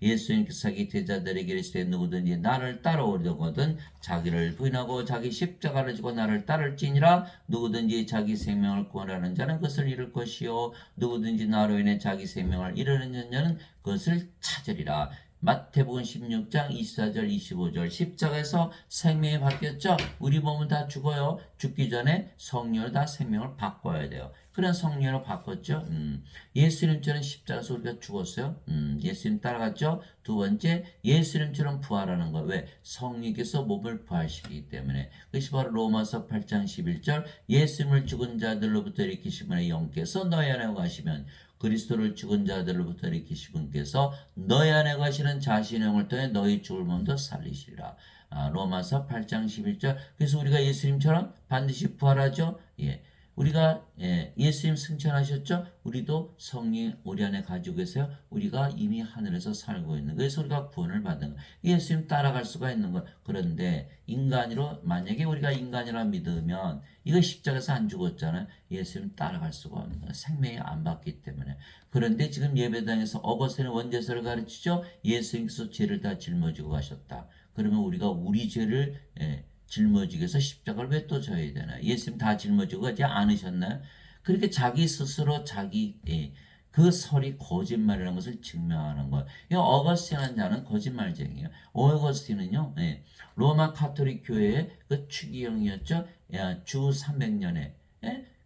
예수님께서 자기 제자들에게 이르시되 누구든지 나를 따라오려거든 자기를 부인하고 자기 십자가를 지고 나를 따를지니라. 누구든지 자기 생명을 구원하는 자는 그것을 잃을 것이요 누구든지 나로 인해 자기 생명을 잃으려는 자는 그것을 찾으리라. 마태복음 16장 24절 25절. 십자가에서 생명이 바뀌었죠. 우리 몸은 다 죽어요. 죽기 전에 성령으로 다 생명을 바꿔야 돼요. 그런 성령으로 바꿨죠. 예수님처럼 십자가에서 우리가 죽었어요. 예수님 따라갔죠. 두 번째, 예수님처럼 부활하는 거. 왜? 성령께서 몸을 부활시키기 때문에. 그것이 바로 로마서 8장 11절. 예수님을 죽은 자들로부터 일으키신 분의 영께서 너희 안에 가시면 그리스도를 죽은 자들로부터 일으키신 분께서 너희 안에 가시는 자신의 영을 통해 너희 죽을 몸도 살리시리라. 로마서 8장 11절. 그래서 우리가 예수님처럼 반드시 부활하죠. 우리가 예수님 승천하셨죠? 우리도 성령 우리 안에 가지고 계세요. 우리가 이미 하늘에서 살고 있는 거예요. 그래서 우리가 구원을 받는 거예요. 예수님 따라갈 수가 있는 거예요. 그런데 인간으로 만약에 우리가 인간이라 믿으면 이거 십자가에서 안 죽었잖아요. 예수님 따라갈 수가 없는 거예요. 생명이 안 받기 때문에. 그런데 지금 예배당에서 어거스틴의 원죄서를 가르치죠. 예수님께서 죄를 다 짊어지고 가셨다. 그러면 우리가 우리 죄를 짊어지기 위해서 십자가를 왜 또 져야 되나요? 예수님 다 짊어지고 가지 않으셨나요? 그렇게 자기 스스로 그 설이 거짓말이라는 것을 증명하는 거예요. 이 어거스틴이라는 자는 거짓말쟁이에요. 어거스틴은요, 로마 카톨릭 교회의 그 추기경이었죠. 주 300년에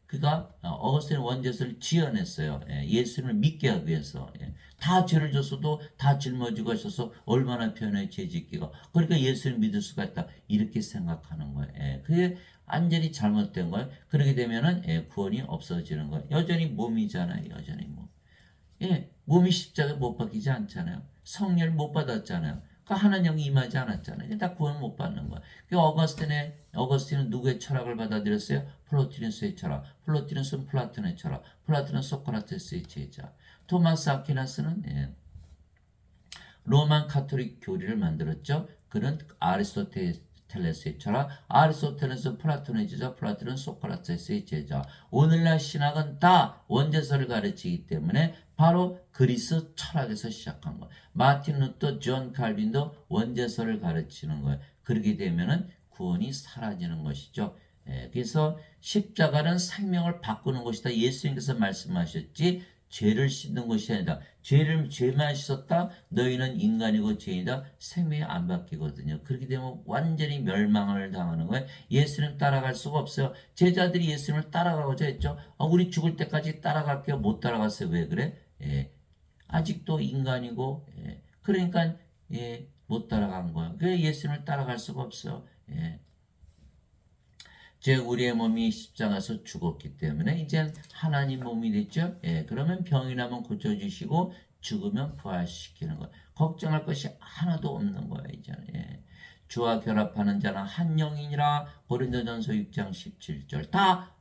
그가 어거스틴 원죄서를 지어냈어요. 예수님을 믿게 하기 위해서. 다 죄를 졌어도 다 짊어지고 하셔서 얼마나 편해 죄짓기가. 그러니까 예수를 믿을 수가 있다. 이렇게 생각하는 거예요. 그게 완전히 잘못된 거예요. 그렇게 되면은 구원이 없어지는 거예요. 여전히 몸이잖아요. 여전히 몸. 몸이 십자가에 못 박히지 않잖아요. 성령을 못 받았잖아요. 그 하나님 영이 임하지 않았잖아요. 다 구원 못 받는 거야. 그 어거스틴은 누구의 철학을 받아들였어요? 플로티누스의 철학. 플로티누스는 플라톤의 철학. 플라톤은 소크라테스의 제자. 토마스 아퀴나스는 로만 카톨릭 교리를 만들었죠. 그는 아리스토텔레스의 철학, 아리스토텔레스는 플라톤의 제자, 플라톤은 소크라테스의 제자. 오늘날 신학은 다 원죄서를 가르치기 때문에 바로 그리스 철학에서 시작한 거예요. 마틴 루터, 존 칼빈도 원죄서를 가르치는 거예요. 그렇게 되면은 구원이 사라지는 것이죠. 그래서 십자가는 생명을 바꾸는 것이다. 예수님께서 말씀하셨지 죄를 씻는 것이 아니다. 죄만 씻었다. 너희는 인간이고 죄이다. 생명이 안 바뀌거든요. 그렇게 되면 완전히 멸망을 당하는 거예요. 예수님 따라갈 수가 없어요. 제자들이 예수님을 따라가고자 했죠. 우리 죽을 때까지 따라갈게요. 못 따라갔어요. 왜 그래? 아직도 인간이고 그러니까 못 따라간 거예요. 그래서 예수님을 따라갈 수가 없어요. 우리의 몸이 십자가에서 죽었기 때문에 이제 하나님 몸이 됐죠. 그러면 병이 나면 고쳐주시고 죽으면 부활시키는 거. 걱정할 것이 하나도 없는 거예요. 이제는. 주와 결합하는 자는 한 영이니라. 고린도전서 6장 17절. 다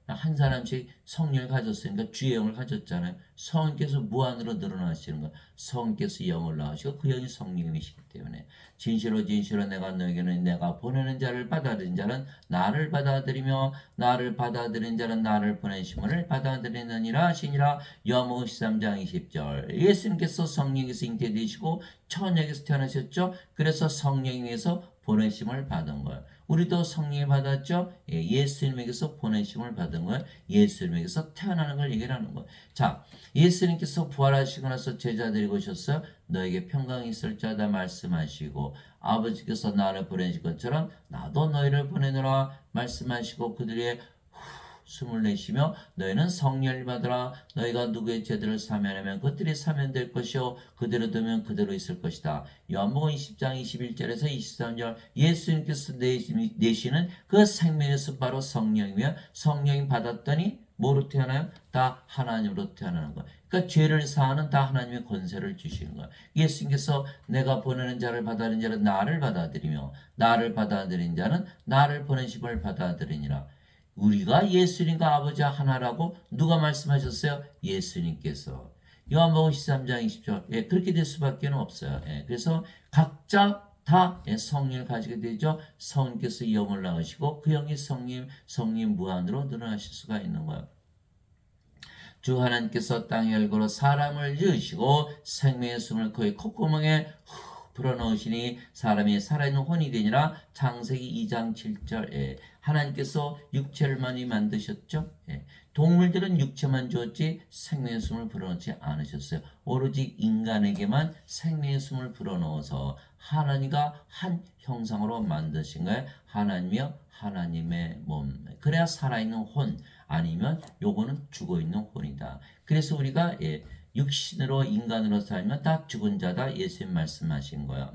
한 사람씩 성령을 가졌으니까 주의 영을 가졌잖아요. 성령께서 무한으로 늘어나시는 거. 성령께서 영을 낳으시고 그 영이 성령이시기 때문에 진실로 진실로 내가 너에게는 내가 보내는 자를 받아들인 자는 나를 받아들이며 나를 받아들인 자는 나를 보내심을 받아들이느니라 하시니라. 요한복음 13장 20절. 예수님께서 성령에서 잉태되시고 처녀에게서 태어나셨죠. 그래서 성령에서 보내심을 받은 거예요. 우리도 성령이 받았죠. 예, 예수님에게서 보내심을 받은 거예요. 예수님에게서 태어나는 걸 얘기를 하는 거예요. 자, 예수님께서 부활하시고 나서 제자들이 오셨어요. 너에게 평강이 있을 자다 말씀하시고 아버지께서 나를 보내신 것처럼 나도 너희를 보내노라 말씀하시고 그들의 숨을 내쉬며 너희는 성령을 받으라. 너희가 누구의 죄들을 사면하면 그들이 사면될 것이요 그대로 두면 그대로 있을 것이다. 요한복음 20장 21절에서 23절 예수님께서 내시는 그 생명의 숲 바로 성령이며 성령이 받았더니 뭐로 태어나요? 다 하나님으로 태어나는 거예요. 그러니까 죄를 사하는 다 하나님의 권세를 주시는 거예요. 예수님께서 내가 보내는 자를 받아들인 자는 나를 받아들이며 나를 받아들인 자는 나를 보내심을 받아들이니라. 우리가 예수님과 아버지 하나라고 누가 말씀하셨어요? 예수님께서. 요한복음 13장 20절. 예, 그렇게 될 수밖에 없어요. 예, 그래서 각자 다 성령을 가지게 되죠. 성령께서 영을 낳으시고 그 영이 성령 무한으로 늘어나실 수가 있는 거예요. 주 하나님께서 땅의 얼굴로 사람을 지으시고 생명의 숨을 그의 콧구멍에 불어넣으시니 사람이 살아있는 혼이 되니라. 창세기 2장 7절. 하나님께서 육체를 많이 만드셨죠. 동물들은 육체만 주었지 생명의 숨을 불어넣지 않으셨어요. 오로지 인간에게만 생명의 숨을 불어넣어서 하나님과 한 형상으로 만드신 거예요. 하나님이요 하나님의 몸. 그래야 살아있는 혼, 아니면 요거는 죽어있는 혼이다. 그래서 우리가 육신으로 인간으로 살면 다 죽은 자다. 예수님 말씀하신 거예요.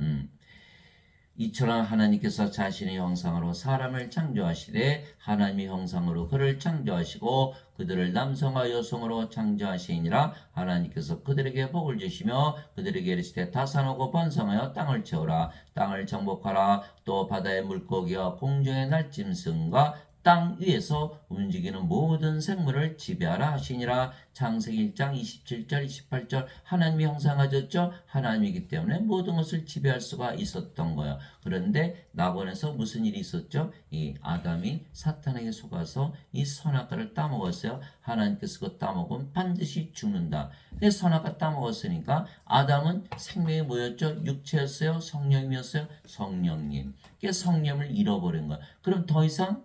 이처럼 하나님께서 자신의 형상으로 사람을 창조하시되 하나님의 형상으로 그를 창조하시고 그들을 남성과 여성으로 창조하시니라. 하나님께서 그들에게 복을 주시며 그들에게 이르시되 다산하고 번성하여 땅을 채우라. 땅을 정복하라. 또 바다의 물고기와 공중의 날짐승과 땅 위에서 움직이는 모든 생물을 지배하라 하시니라. 창세기 1장 27절 28절. 하나님이 형상하셨죠. 하나님이기 때문에 모든 것을 지배할 수가 있었던 거예요. 그런데 낙원에서 무슨 일이 있었죠? 이 아담이 사탄에게 속아서 이 선악과를 따먹었어요. 하나님께서 그거 따먹으면 반드시 죽는다. 근데 선악과 따먹었으니까 아담은 생명이 뭐였죠? 육체였어요? 성령이었어요? 성령님. 그 성령을 잃어버린 거야. 그럼 더 이상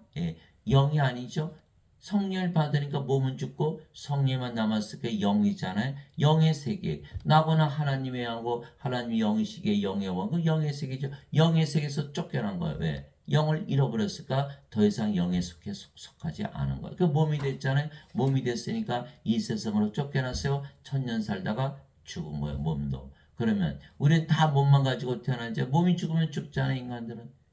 영이 아니죠. 성령을 받으니까 몸은 죽고 성령만 남았을 때 영이잖아요. 영의 세계. 나거나 하나님의 영하고 하나님의 영이시기에 영의 왕그 영의 세계죠. 영의 세계에서 쫓겨난 거예요. 왜? 영을 잃어버렸을까? 더 이상 영의 속에 속하지 않은 거예요. 그 몸이 됐잖아요. 몸이 됐으니까 이 세상으로 쫓겨났어요. 천년 살다가 죽은 거예요. 몸도. 그러면 우리는 다 몸만 가지고 태어나지. 몸이 죽으면 죽잖아요.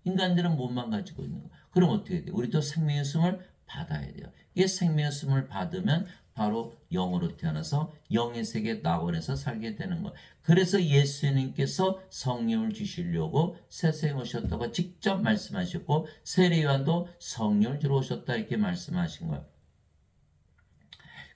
인간들은 몸만 가지고 있는 거. 그럼 어떻게 돼요? 우리도 생명의 숨을 받아야 돼요. 이 생명의 숨을 받으면 바로 영으로 태어나서 영의 세계 낙원에서 살게 되는 거예요. 그래서 예수님께서 성령을 주시려고 세상에 오셨다고 직접 말씀하셨고 세례요한도 성령을 주러 오셨다 이렇게 말씀하신 거예요.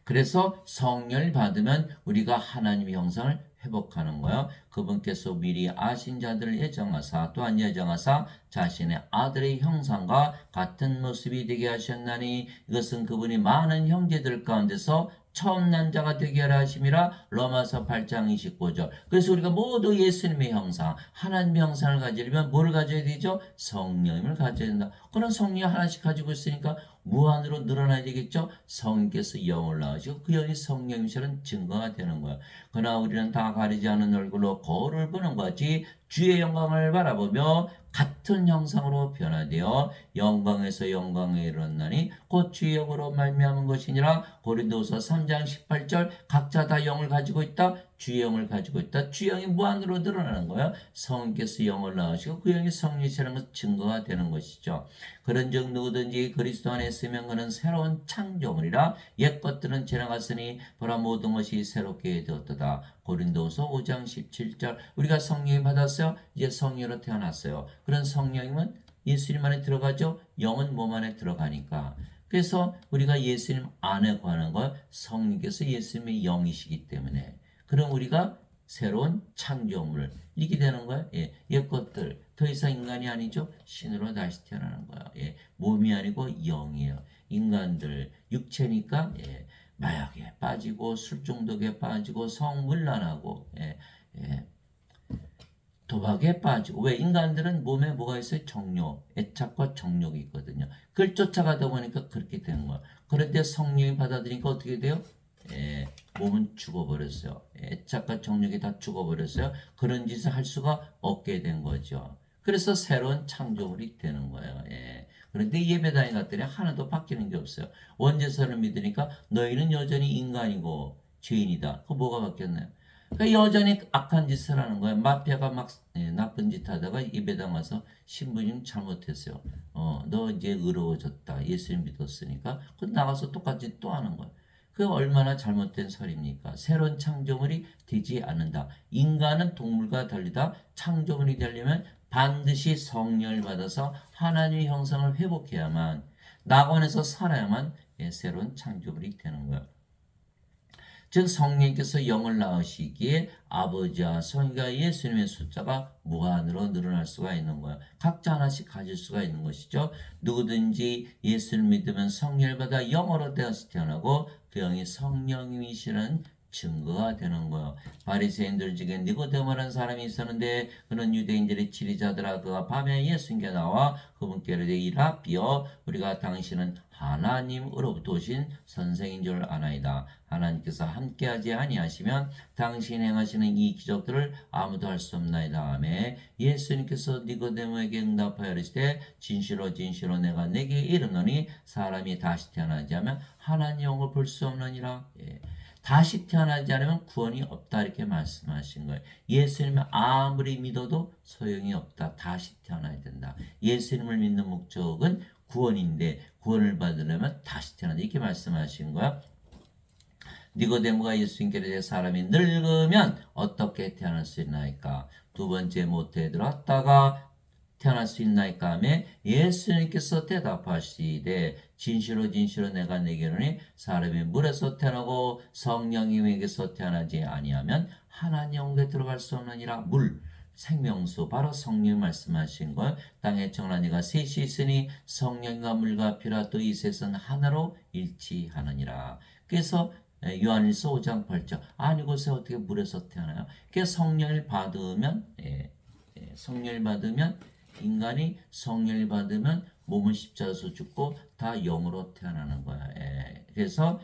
그래서 성령을 받으면 우리가 하나님의 형상을 회복하는 거예요. 그분께서 미리 아신 자들을 예정하사 또한 예정하사 자신의 아들의 형상과 같은 모습이 되게 하셨나니 이것은 그분이 많은 형제들 가운데서 처음 난 자가 되게 하라 하심이라. 로마서 8장 29절. 그래서 우리가 모두 예수님의 형상, 하나님의 형상을 가지려면 뭘 가져야 되죠? 성령님을 가져야 된다. 그런 성령 하나씩 가지고 있으니까 무한으로 늘어나야 되겠죠? 성령께서 영을 낳으시고 그 영이 성령이시라는 증거가 되는 거예요. 그러나 우리는 다 가리지 않은 얼굴로 거울을 보는 것 같이 주의 영광을 바라보며 같은 형상으로 변화되어 영광에서 영광에 이르렀나니 곧 주의 영으로 말미암은 것이니라. 고린도후서 3장 18절. 각자 다 영을 가지고 있다. 주의 영을 가지고 있다. 주의 영이 무한으로 늘어나는 거예요. 성령께서 영을 낳으시고 그 영이 성령이시라는 것 증거가 되는 것이죠. 그런즉 누구든지 그리스도 안에 있으면 그는 새로운 창조물이라. 옛 것들은 지나갔으니 보라 모든 것이 새롭게 되었도다. 고린도후서 5장 17절. 우리가 성령을 받았어요. 이제 성령으로 태어났어요. 그런 성령님은 예수님 안에 들어가죠. 영은 몸 안에 들어가니까. 그래서 우리가 예수님 안에 거하는 것, 성령께서 예수님의 영이시기 때문에 그럼 우리가 새로운 창조물을 이게 되는 거예요. 옛 것들 더 이상 인간이 아니죠. 신으로 다시 태어나는 거예요. 몸이 아니고 영이에요. 인간들 육체니까 마약에 빠지고 술 중독에 빠지고 성문란하고 도박에 빠지고 왜 인간들은 몸에 뭐가 있어요? 정욕, 애착과 정욕이 있거든요. 그걸 쫓아가다 보니까 그렇게 되는 거예요. 그런데 성령이 받아들이니까 어떻게 돼요? 예, 몸은 죽어버렸어요. 애착과 정욕이 다 죽어버렸어요. 그런 짓을 할 수가 없게 된 거죠. 그래서 새로운 창조물이 되는 거예요. 예. 그런데 예배당에 갔더니 하나도 바뀌는 게 없어요. 원죄선을 믿으니까 너희는 여전히 인간이고 죄인이다. 그 뭐가 바뀌었나요? 그 여전히 악한 짓을 하는 거야. 마피아가 막 나쁜 짓 하다가 예배당 와서 신부님 잘못했어요. 너 이제 의로워졌다. 예수님 믿었으니까. 그 나가서 똑같이 또 하는 거야. 그 얼마나 잘못된 설입니까? 새로운 창조물이 되지 않는다. 인간은 동물과 달리다 창조물이 되려면 반드시 성령을 받아서 하나님의 형상을 회복해야만 낙원에서 살아야만 새로운 창조물이 되는 거야. 즉 성령께서 영을 낳으시기에 아버지와 성령과 예수님의 숫자가 무한으로 늘어날 수가 있는 거예요. 각자 하나씩 가질 수가 있는 것이죠. 누구든지 예수를 믿으면 성령을 받아 영으로 다시 태어나고 그 영이 성령이시라는 증거가 되는 거예요. 바리새인들 중에 니고데모라는 사람이 있었는데 그는 유대인들의 지리자들아 그가 밤에 예수님께 나와 그분께 이르되 이 라삐여 우리가 당신은 하나님으로부터 오신 선생인 줄 아나이다. 하나님께서 함께하지 아니하시면 당신 행하시는 이 기적들을 아무도 할 수 없나이다. 하매 예수님께서 니고데모에게 응답하여 이르시되 진실로 진실로 내가 내게 이르노니 사람이 다시 태어나지 않으면 하나님 영을 볼 수 없느니라. 예. 다시 태어나지 않으면 구원이 없다 이렇게 말씀하신 거예요. 예수님을 아무리 믿어도 소용이 없다. 다시 태어나야 된다. 예수님을 믿는 목적은 구원인데 구원을 받으려면 다시 태어난다 이렇게 말씀하신 거야. 니고데모가 예수님께 이르되 사람이 늙으면 어떻게 태어날 수 있나이까? 두 번째 모태에 들어갔다가 태어날 수 있나이까 하며 예수님께서 대답하시되 진실로 진실로 내가 내게 이르노니 사람이 물에서 태어나고 성령님에게서 태어나지 아니하면 하나님 영국에 들어갈 수 없느니라. 물 생명수 바로 성령 말씀하신 것. 땅에 정한 이가 셋이 있으니 성령과 물과 피라 또 이 셋은 하나로 일치하느니라. 그래서 요한일서 5장 8절 아니 곳에 어떻게 물에서 태어나요? 그 성령을 받으면 성령을 받으면 인간이 성령을 받으면 몸은 십자가에서 죽고 다 영으로 태어나는 거야. 그래서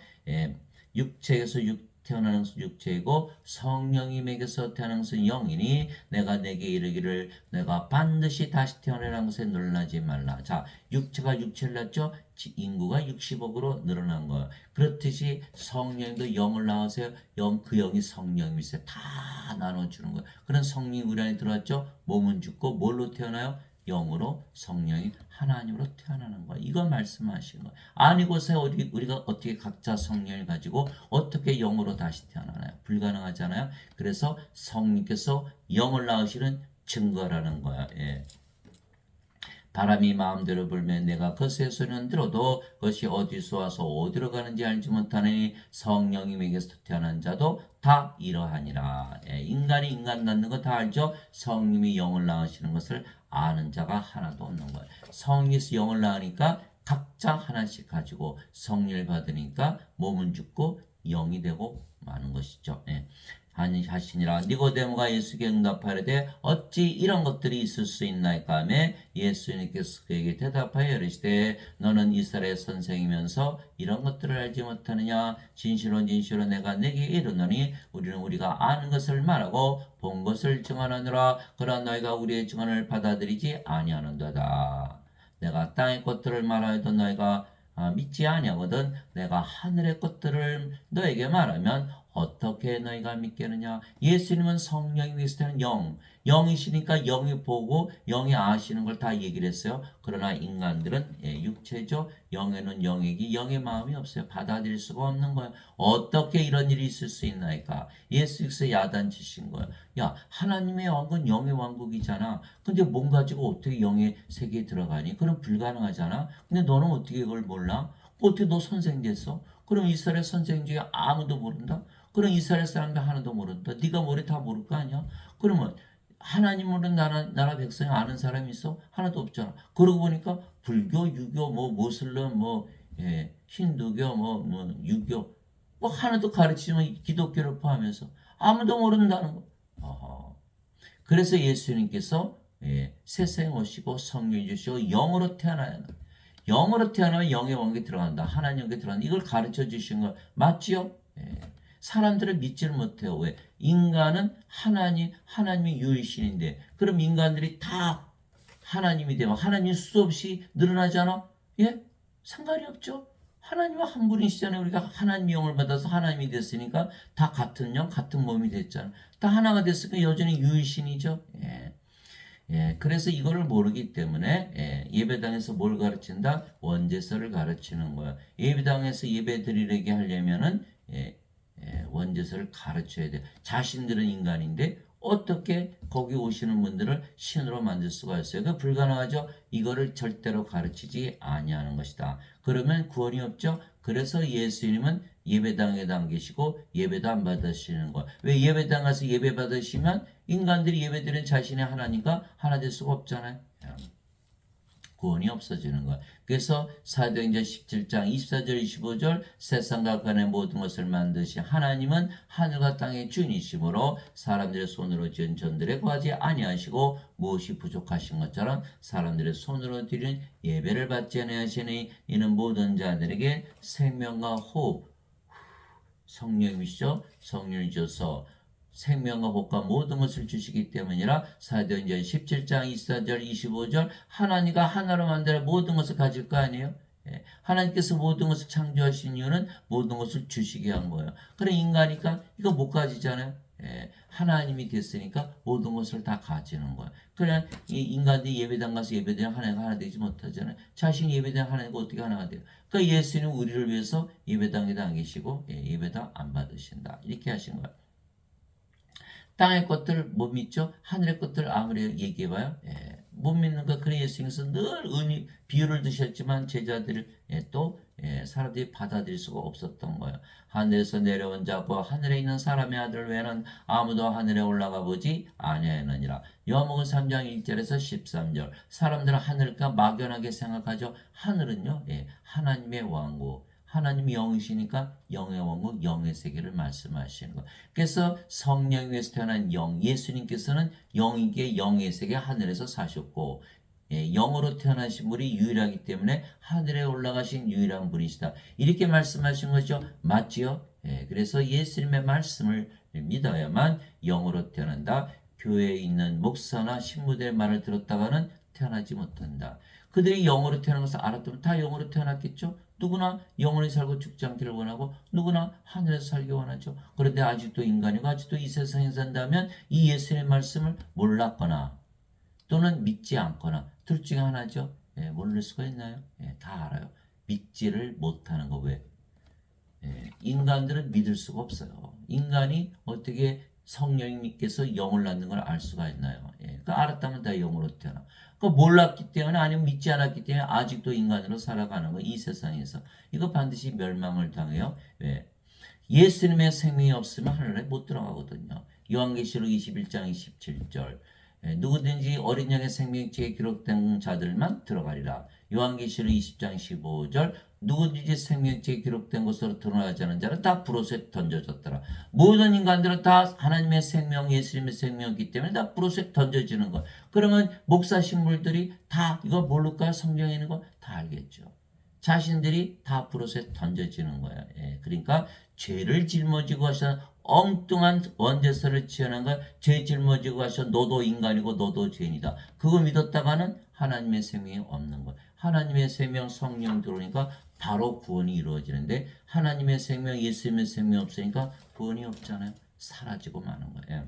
육체에서 태어나는 것은 육체이고 성령님에게서 태어나는 것은 영이니 내가 내게 이르기를 내가 반드시 다시 태어나는 것에 놀라지 말라. 자, 육체가 육체를 낳죠. 인구가 60억으로 늘어난 거예요. 그렇듯이 성령도 영을 낳으세요. 그 영이 성령이세요. 다 나눠주는 거예요. 그런 성령이 우리 안에 들어왔죠. 몸은 죽고 뭘로 태어나요? 영으로 성령이 하나님으로 태어나는 거야. 이거 말씀하시는 거야. 아니고서 우리가 어떻게 각자 성령을 가지고 어떻게 영으로 다시 태어나나요? 불가능하잖아요. 그래서 성령께서 영을 낳으시는 증거라는 거야. 예. 바람이 마음대로 불면 내가 그것의 소리는 들어도 그것이 어디서 와서 어디로 가는지 알지 못하니 성령님에게서 태어난 자도 다 이러하니라. 인간이 인간 낳는 거 다 알죠? 성령이 영을 낳으시는 것을 아는 자가 하나도 없는 거예요. 성령에서 영을 낳으니까 각자 하나씩 가지고 성령을 받으니까 몸은 죽고 영이 되고 마는 것이죠. 하시니라. 니고데모가 예수께 응답하려되 어찌 이런 것들이 있을 수 있나이까 하며 예수님께서 그에게 대답하여 이르시되 너는 이스라엘 선생이면서 이런 것들을 알지 못하느냐? 진실로 진실로 내가 내게 이르노니 우리는 우리가 아는 것을 말하고 본 것을 증언하느라 그러나 너희가 우리의 증언을 받아들이지 아니하는도다. 내가 땅의 것들을 말하여도 너희가 믿지 아니하거든 내가 하늘의 것들을 너에게 말하면 어떻게 너희가 믿겠느냐? 예수님은 성령이 계시다는 영이시니까 영이 보고 영이 아시는 걸 다 얘기를 했어요. 그러나 인간들은 육체죠. 영에는 영의 마음이 없어요. 받아들일 수가 없는 거예요. 어떻게 이런 일이 있을 수 있나이까? 예수께서 야단치신 거예요. 야, 하나님의 왕국은 영의 왕국이잖아. 근데 몸 가지고 어떻게 영의 세계에 들어가니? 그럼 불가능하잖아. 근데 너는 어떻게 그걸 몰라? 어떻게 너 선생 됐어? 그럼 이스라엘 선생 중에 아무도 모른다? 그럼 이스라엘 사람들 하나도 모른다. 네가 머리 다 모를 거 아니야? 그러면 하나님으로 나라 백성이 아는 사람이 있어? 하나도 없잖아. 그러고 보니까 불교, 유교, 모슬림, 힌두교, 유교 하나도 가르치면 기독교를 포함해서 아무도 모른다는 거. 그래서 예수님께서 세상에 오시고 성령 주시고 영으로 태어나야 한다. 영으로 태어나면 영의 왕국에 들어간다. 하나님 영에 들어간다. 이걸 가르쳐 주신 거 맞지요? 사람들은 믿지를 못해요. 왜? 인간은 하나님이 유일신인데, 그럼 인간들이 다 하나님이 되면 하나님 수없이 늘어나잖아? 예? 상관이 없죠. 하나님은 한 분이시잖아요. 우리가 하나님의 영을 받아서 하나님이 됐으니까 다 같은 영, 같은 몸이 됐잖아. 다 하나가 됐으니까 여전히 유일신이죠. 그래서 이거를 모르기 때문에 예배당에서 뭘 가르친다? 원죄서를 가르치는 거야. 예배당에서 예배 드리게 하려면은 원죄서를 가르쳐야 돼. 자신들은 인간인데 어떻게 거기 오시는 분들을 신으로 만들 수가 있어요? 그 불가능하죠. 이거를 절대로 가르치지 아니하는 것이다. 그러면 구원이 없죠. 그래서 예수님은 예배당에 당기시고 예배도 안 받으시는 거예요. 왜 예배당 가서 예배 받으시면 인간들이 예배드리는 자신의 하나님과 하나 될 수가 없잖아요. 구원이 없어지는 거야. 그래서 사도행전 17장 24절 25절 세상과 간의 모든 것을 만드신 하나님은 하늘과 땅의 주인이시므로 사람들의 손으로 지은 전들에 구하지 아니하시고 무엇이 부족하신 것처럼 사람들의 손으로 드리는 예배를 받지 아니하시니 이는 모든 자들에게 생명과 호흡 성령이시죠. 성령을 주셔서 생명과 복과 모든 것을 주시기 때문이라. 사도행전 17장 24절 25절 하나님과 하나로 만들어 모든 것을 가질 거 아니에요. 하나님께서 모든 것을 창조하신 이유는 모든 것을 주시게 한 거예요. 그래 인간이니까 이거 못 가지잖아요. 하나님이 됐으니까 모든 것을 다 가지는 거예요. 그래 이 인간들이 예배당 가서 예배드리면 하나가 하나 되지 못하잖아요. 자신이 예배당 하나가 어떻게 하나가 돼요? 그러니까 예수님 우리를 위해서 예배당에 당기시고 예배당 안 받으신다. 이렇게 하신 거예요. 땅의 것들 못 믿죠? 하늘의 것들 아무리 얘기해봐요. 못 믿는 거. 그래 예수님께서 늘 비유를 드셨지만 제자들을 또 사람들이 받아들일 수가 없었던 거예요. 하늘에서 내려온 자고 하늘에 있는 사람의 아들 외에는 아무도 하늘에 올라가 보지 아니하느니라. 요한복음 3장 1절에서 13절 사람들은 하늘과 막연하게 생각하죠. 하늘은요 하나님의 왕국 하나님이 영이시니까 영의 왕국, 영의 세계를 말씀하시는 거예요. 그래서 성령 위에서 태어난 영, 예수님께서는 영이기에 영의 세계 하늘에서 사셨고 영으로 태어나신 분이 유일하기 때문에 하늘에 올라가신 유일한 분이시다. 이렇게 말씀하신 거죠. 맞지요? 그래서 예수님의 말씀을 믿어야만 영으로 태어난다. 교회에 있는 목사나 신부들의 말을 들었다가는 태어나지 못한다. 그들이 영으로 태어난 것을 알았다면 다 영으로 태어났겠죠? 누구나 영원히 살고 죽지 않기를 원하고 누구나 하늘에서 살기 원하죠. 그런데 아직도 인간이고 아직도 이 세상에 산다면 이 예수님의 말씀을 몰랐거나 또는 믿지 않거나 둘 중에 하나죠. 모를 수가 있나요? 다 알아요. 믿지를 못하는 거 왜? 인간들은 믿을 수가 없어요. 인간이 어떻게 성령님께서 영을 낳는 걸 알 수가 있나요? 그 알았다면 다 영으로 태어나. 그 몰랐기 때문에 아니면 믿지 않았기 때문에 아직도 인간으로 살아가는 거 이 세상에서 이거 반드시 멸망을 당해요. 왜? 예수님의 생명이 없으면 하늘에 못 들어가거든요. 요한계시록 21장 27절 누구든지 어린 양의 생명책에 기록된 자들만 들어가리라. 요한계시록 20장 15절 누구든지 생명책에 기록된 것으로 드러나지 않은 자는 다 불옷에 던져졌더라. 모든 인간들은 다 하나님의 생명, 예수님의 생명이기 때문에 다 불옷에 던져지는 것. 그러면 목사 신물들이 다 이거 모를까요? 성경에 있는 거 다 알겠죠. 자신들이 다 불옷에 던져지는 거야. 그러니까 죄를 짊어지고 하셔 엉뚱한 원죄서를 지어낸 걸 죄 짊어지고 하셔 너도 인간이고 너도 죄인이다. 그거 믿었다가는 하나님의 생명이 없는 거야. 하나님의 생명 성령 들어오니까 바로 구원이 이루어지는데 하나님의 생명 예수님의 생명 없으니까 구원이 없잖아요. 사라지고 마는 거예요.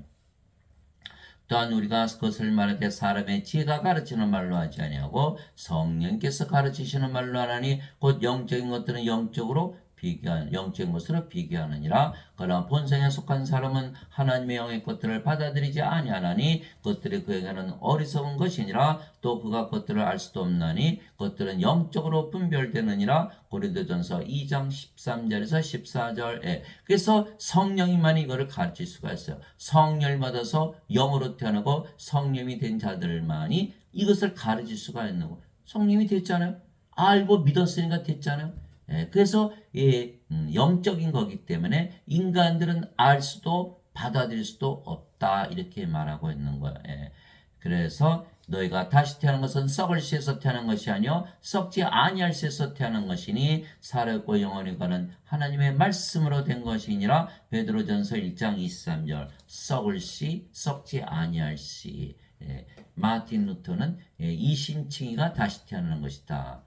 또한 우리가 그것을 말할 때 사람의 지혜가 가르치는 말로 하지 아니하고 성령께서 가르치시는 말로 하나니 곧 영적인 것들은 영적인 것으로 비교하느니라. 그러나 본성에 속한 사람은 하나님의 영의 것들을 받아들이지 아니하나니 그것들이 그에게는 어리석은 것이니라. 또 그가 그것들을 알 수도 없나니 그것들은 영적으로 분별되느니라. 고린도전서 2장 13절에서 14절에 그래서 성령이만 이거를 가르칠 수가 있어요. 성령을 받아서 영으로 태어나고 성령이 된 자들만이 이것을 가르칠 수가 있는 거예요. 성령이 됐잖아요. 알고 믿었으니까 됐잖아요. 그래서 영적인 거기 때문에 인간들은 알 수도 받아들일 수도 없다. 없다 이렇게 말하고 있는 거예요. 예. 그래서 너희가 다시 태어난 것은 썩을 씨에서 태어난 것이 아니요 썩지 아니할 씨에서 태어난 것이니 살아있고 영원히 가는 하나님의 말씀으로 된 것이니라. 베드로전서 1장 23절. 썩을 씨, 썩지 아니할 씨. 예. 마틴 루터는 이심칭이가 다시 태어나는 것이다.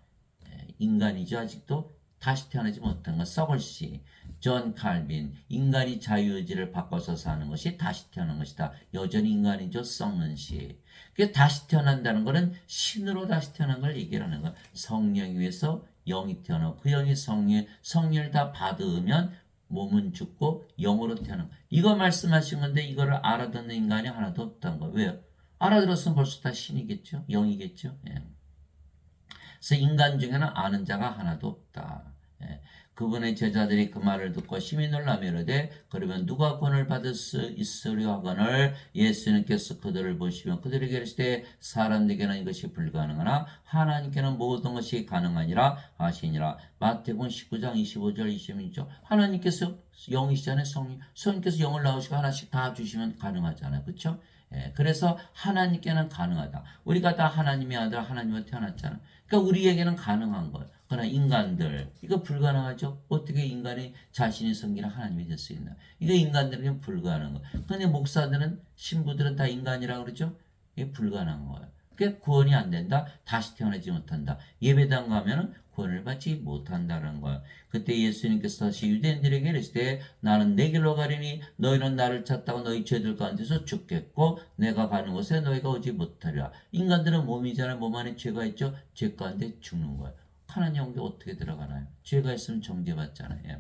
인간이죠. 아직도 다시 태어나지 못한 것. 썩을 씨. 존 칼빈. 인간이 자유의지를 바꿔서 사는 것이 다시 태어난 것이다. 여전히 인간이죠. 썩는 씨. 그 다시 태어난다는 것은 신으로 다시 태어난 걸 얘기하는 거야. 성령 위에서 영이 태어나고 그 영이 성령을 다 받으면 몸은 죽고 영으로 태어난 거야. 이거 말씀하신 건데 이거를 알아듣는 인간이 하나도 없다는 거야. 왜요? 알아들었으면 벌써 다 신이겠죠. 영이겠죠. 예. 그래서 인간 중에는 아는 자가 하나도 없다. 예. 그분의 제자들이 그 말을 듣고 심히 놀라며 이르되 그러면 누가 구원을 받을 수 있으려 하거늘 예수님께서 그들을 보시며 그들에게 이르시되 사람들에게는 이것이 불가능하나 하나님께는 모든 것이 가능하니라 하시니라. 마태복음 19장 25절 26절. 하나님께서 영이시잖아요. 성령께서 영을 나오시고 하나씩 다 주시면 가능하잖아요. 그렇죠? 예, 그래서 하나님께는 가능하다. 우리가 다 하나님의 아들 하나님으로 태어났잖아요. 그러니까 우리에게는 가능한 거예요. 그러나 인간들 이거 불가능하죠. 어떻게 인간이 자신이 섬기는 하나님이 될 수 있나? 이거 인간들에게는 불가능한 거예요. 그런데 목사들은 신부들은 다 인간이라고 그러죠. 이게 불가능한 거예요. 그게 구원이 안 된다. 다시 태어나지 못한다. 예배당 가면은 구원을 받지 못한다는 거야. 그때 예수님께서 다시 유대인들에게 이르시되 나는 내 길로 가리니 너희는 나를 찾다가 너희 죄들 가운데서 죽겠고 내가 가는 곳에 너희가 오지 못하리라. 인간들은 몸이잖아요. 몸 안에 죄가 있죠. 죄 가운데 죽는 거야. 하나님 영계 어떻게 들어가나요? 죄가 있으면 정죄받잖아요.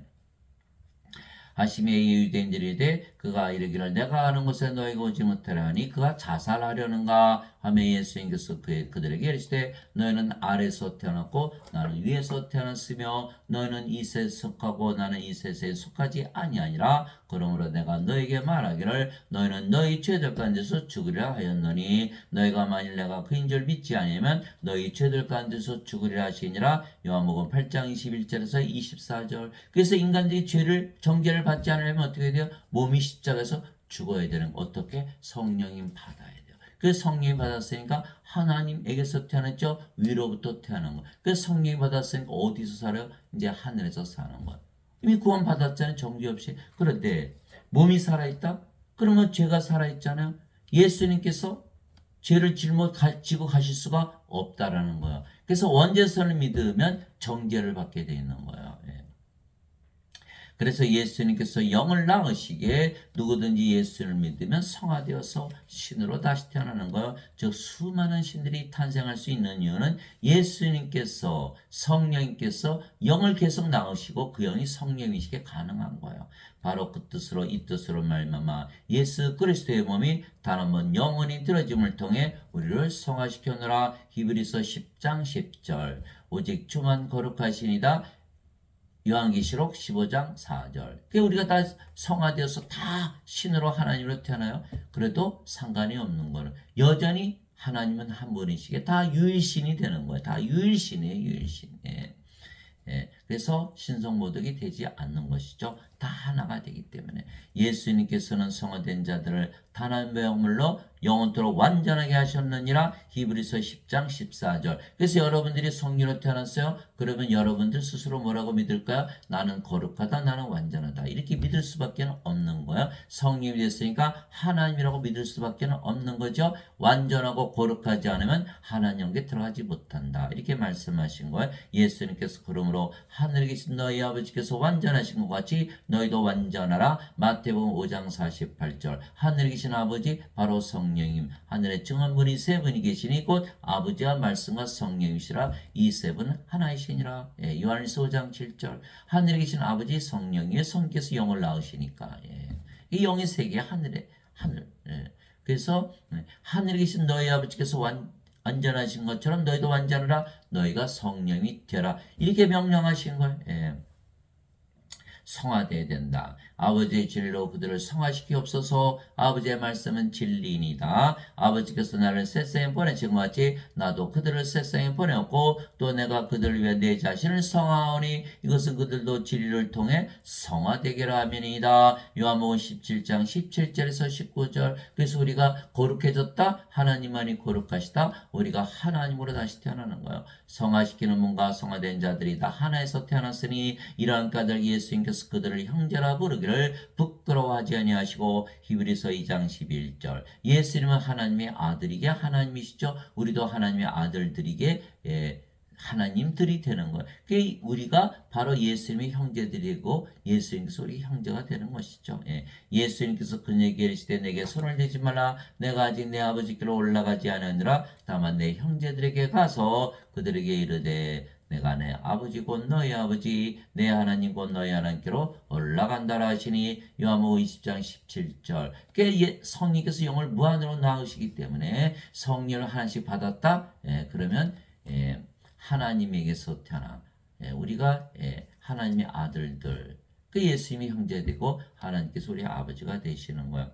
하심에 유대인들이 되 그가 이르기를 내가 가는 곳에 너희가 오지 못하라 하니 그가 자살하려는가 하며 예수님께서 그들에게 이르시되 너희는 아래에서 태어났고 나는 위에서 태어났으며 너희는 이 셋에 속하고 나는 이 셋에 속하지 아니하니라. 그러므로 내가 너희에게 말하기를 너희는 너희 죄들 가운데서 죽으리라 하였노니 너희가 만일 내가 그인 줄 믿지 아니하면 너희 죄들 가운데서 죽으리라 하시니라. 요한복음 8장 21절에서 24절. 그래서 인간들이 죄를 정죄를 받지 않으려면 어떻게 돼요? 몸이 십자가에서 죽어야 되는 어떻게? 성령님 받아야 돼요. 그 성령이 받았으니까 하나님에게서 태어났죠. 위로부터 태어난 거. 그 성령이 받았으니까 어디서 살아요? 이제 하늘에서 사는 거예요. 이미 구원 받았잖아요. 정죄 없이. 그런데 몸이 살아있다? 그러면 죄가 살아있잖아요. 예수님께서 죄를 짊어지고 가실 수가 없다라는 거예요. 그래서 원죄선을 믿으면 정죄를 받게 되어 있는 거예요. 예. 그래서 예수님께서 영을 낳으시기에 누구든지 예수를 믿으면 성화되어서 신으로 다시 태어나는 거예요. 즉 수많은 신들이 탄생할 수 있는 이유는 예수님께서 성령님께서 영을 계속 낳으시고 그 영이 성령이시게 가능한 거예요. 바로 그 뜻으로 이 뜻으로 말미암아 예수 그리스도의 몸이 단 한 번 영원히 들어짐을 통해 우리를 성화시켜노라. 히브리서 10장 10절. 오직 주만 거룩하시니라. 요한계시록 15장 4절. 우리가 다 성화되어서 다 신으로 하나님으로 태어나요. 그래도 상관이 없는 거는 여전히 하나님은 한 분이시게 다 유일신이 되는 거예요. 다 유일신이에요. 유일신. 예. 예. 그래서 신성모독이 되지 않는 것이죠. 다 하나가 되기 때문에 예수님께서는 성화된 자들을 단 한 명물로 영원토록 완전하게 하셨느니라. 히브리서 10장 14절. 그래서 여러분들이 성령으로 태어났어요. 그러면 여러분들 스스로 뭐라고 믿을까요? 나는 거룩하다, 나는 완전하다. 이렇게 믿을 수밖에 없는 거예요. 성령이 됐으니까 하나님이라고 믿을 수밖에 없는 거죠. 완전하고 거룩하지 않으면 하나님께 들어가지 못한다. 이렇게 말씀하신 거예요. 예수님께서 그러므로 하늘에 계신 너희 아버지께서 완전하신 것 같이 너희도 완전하라. 마태복음 5장 48절. 하늘에 계신 아버지 바로 성령님. 하늘에 증언분이 세 분이 계시니 곧 아버지와 말씀과 성령이시라. 이 세 분은 하나이시니라. 예, 요한일서 5장 7절. 하늘에 계신 아버지 성령이요 성께서 영을 낳으시니까. 예. 이 영의 세계 하늘에 하늘. 예. 그래서 하늘에 계신 너희 아버지께서 완전하신 것처럼 너희도 완전하라. 너희가 성령이 되라. 이렇게 명령하신 거예요. 예. 성화돼야 된다. 아버지의 진리로 그들을 성화시키옵소서. 아버지의 말씀은 진리이니다. 아버지께서 나를 세상에 보내신 것 같이 나도 그들을 세상에 보내었고 또 내가 그들을 위해 내 자신을 성화하오니 이것은 그들도 진리를 통해 성화되기라 함이니이다. 요한복음 17장 17절에서 19절. 그래서 우리가 거룩해졌다. 하나님만이 거룩하시다. 우리가 하나님으로 다시 태어나는 거예요. 성화시키는 몸과 성화된 자들이 다 하나에서 태어났으니 이러한 까닭 예수님께서 그들을 형제라 부르기를 부끄러워하지 아니하시고 히브리서 2장 11절. 예수님은 하나님의 아들이게 하나님이시죠. 우리도 하나님의 아들들이게 하나님들이 되는 거예요. 우리가 바로 예수님의 형제들이고 예수님께서 우리 형제가 되는 것이죠. 예수님께서 그에게 이르시되 내게 손을 대지 말라. 내가 아직 내 아버지께로 올라가지 않으니라. 다만 내 형제들에게 가서 그들에게 이르되 내가 내 아버지 곧 너희 아버지 내 하나님 곧 너희 하나님께로 올라간다라 하시니 요한복음 20장 17절. 성령께서 영을 무한으로 낳으시기 때문에 성령을 하나씩 받았다. 그러면 하나님에게서 태어나 우리가 하나님의 아들들 그 예수님이 형제되고 하나님께서 우리 아버지가 되시는 거예요.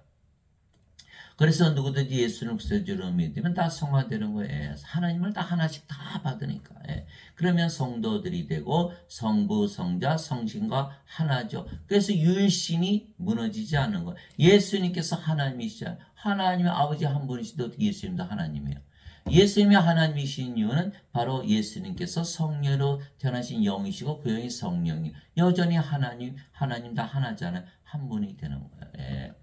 그래서 누구든지 예수를 구세주로 믿으면 다 성화되는 거예요. 하나님을 다 하나씩 다 받으니까. 그러면 성도들이 되고 성부, 성자, 성신과 하나죠. 그래서 유일신이 무너지지 않는 거예요. 예수님께서 하나님이시잖아요. 하나님의 아버지 한 분이시도 예수님도 하나님이에요. 예수님이 하나님이신 이유는 바로 예수님께서 성령으로 태어나신 영이시고 그 영이 성령이 여전히 하나님 다 하나잖아요. 한 분이 되는 거예요.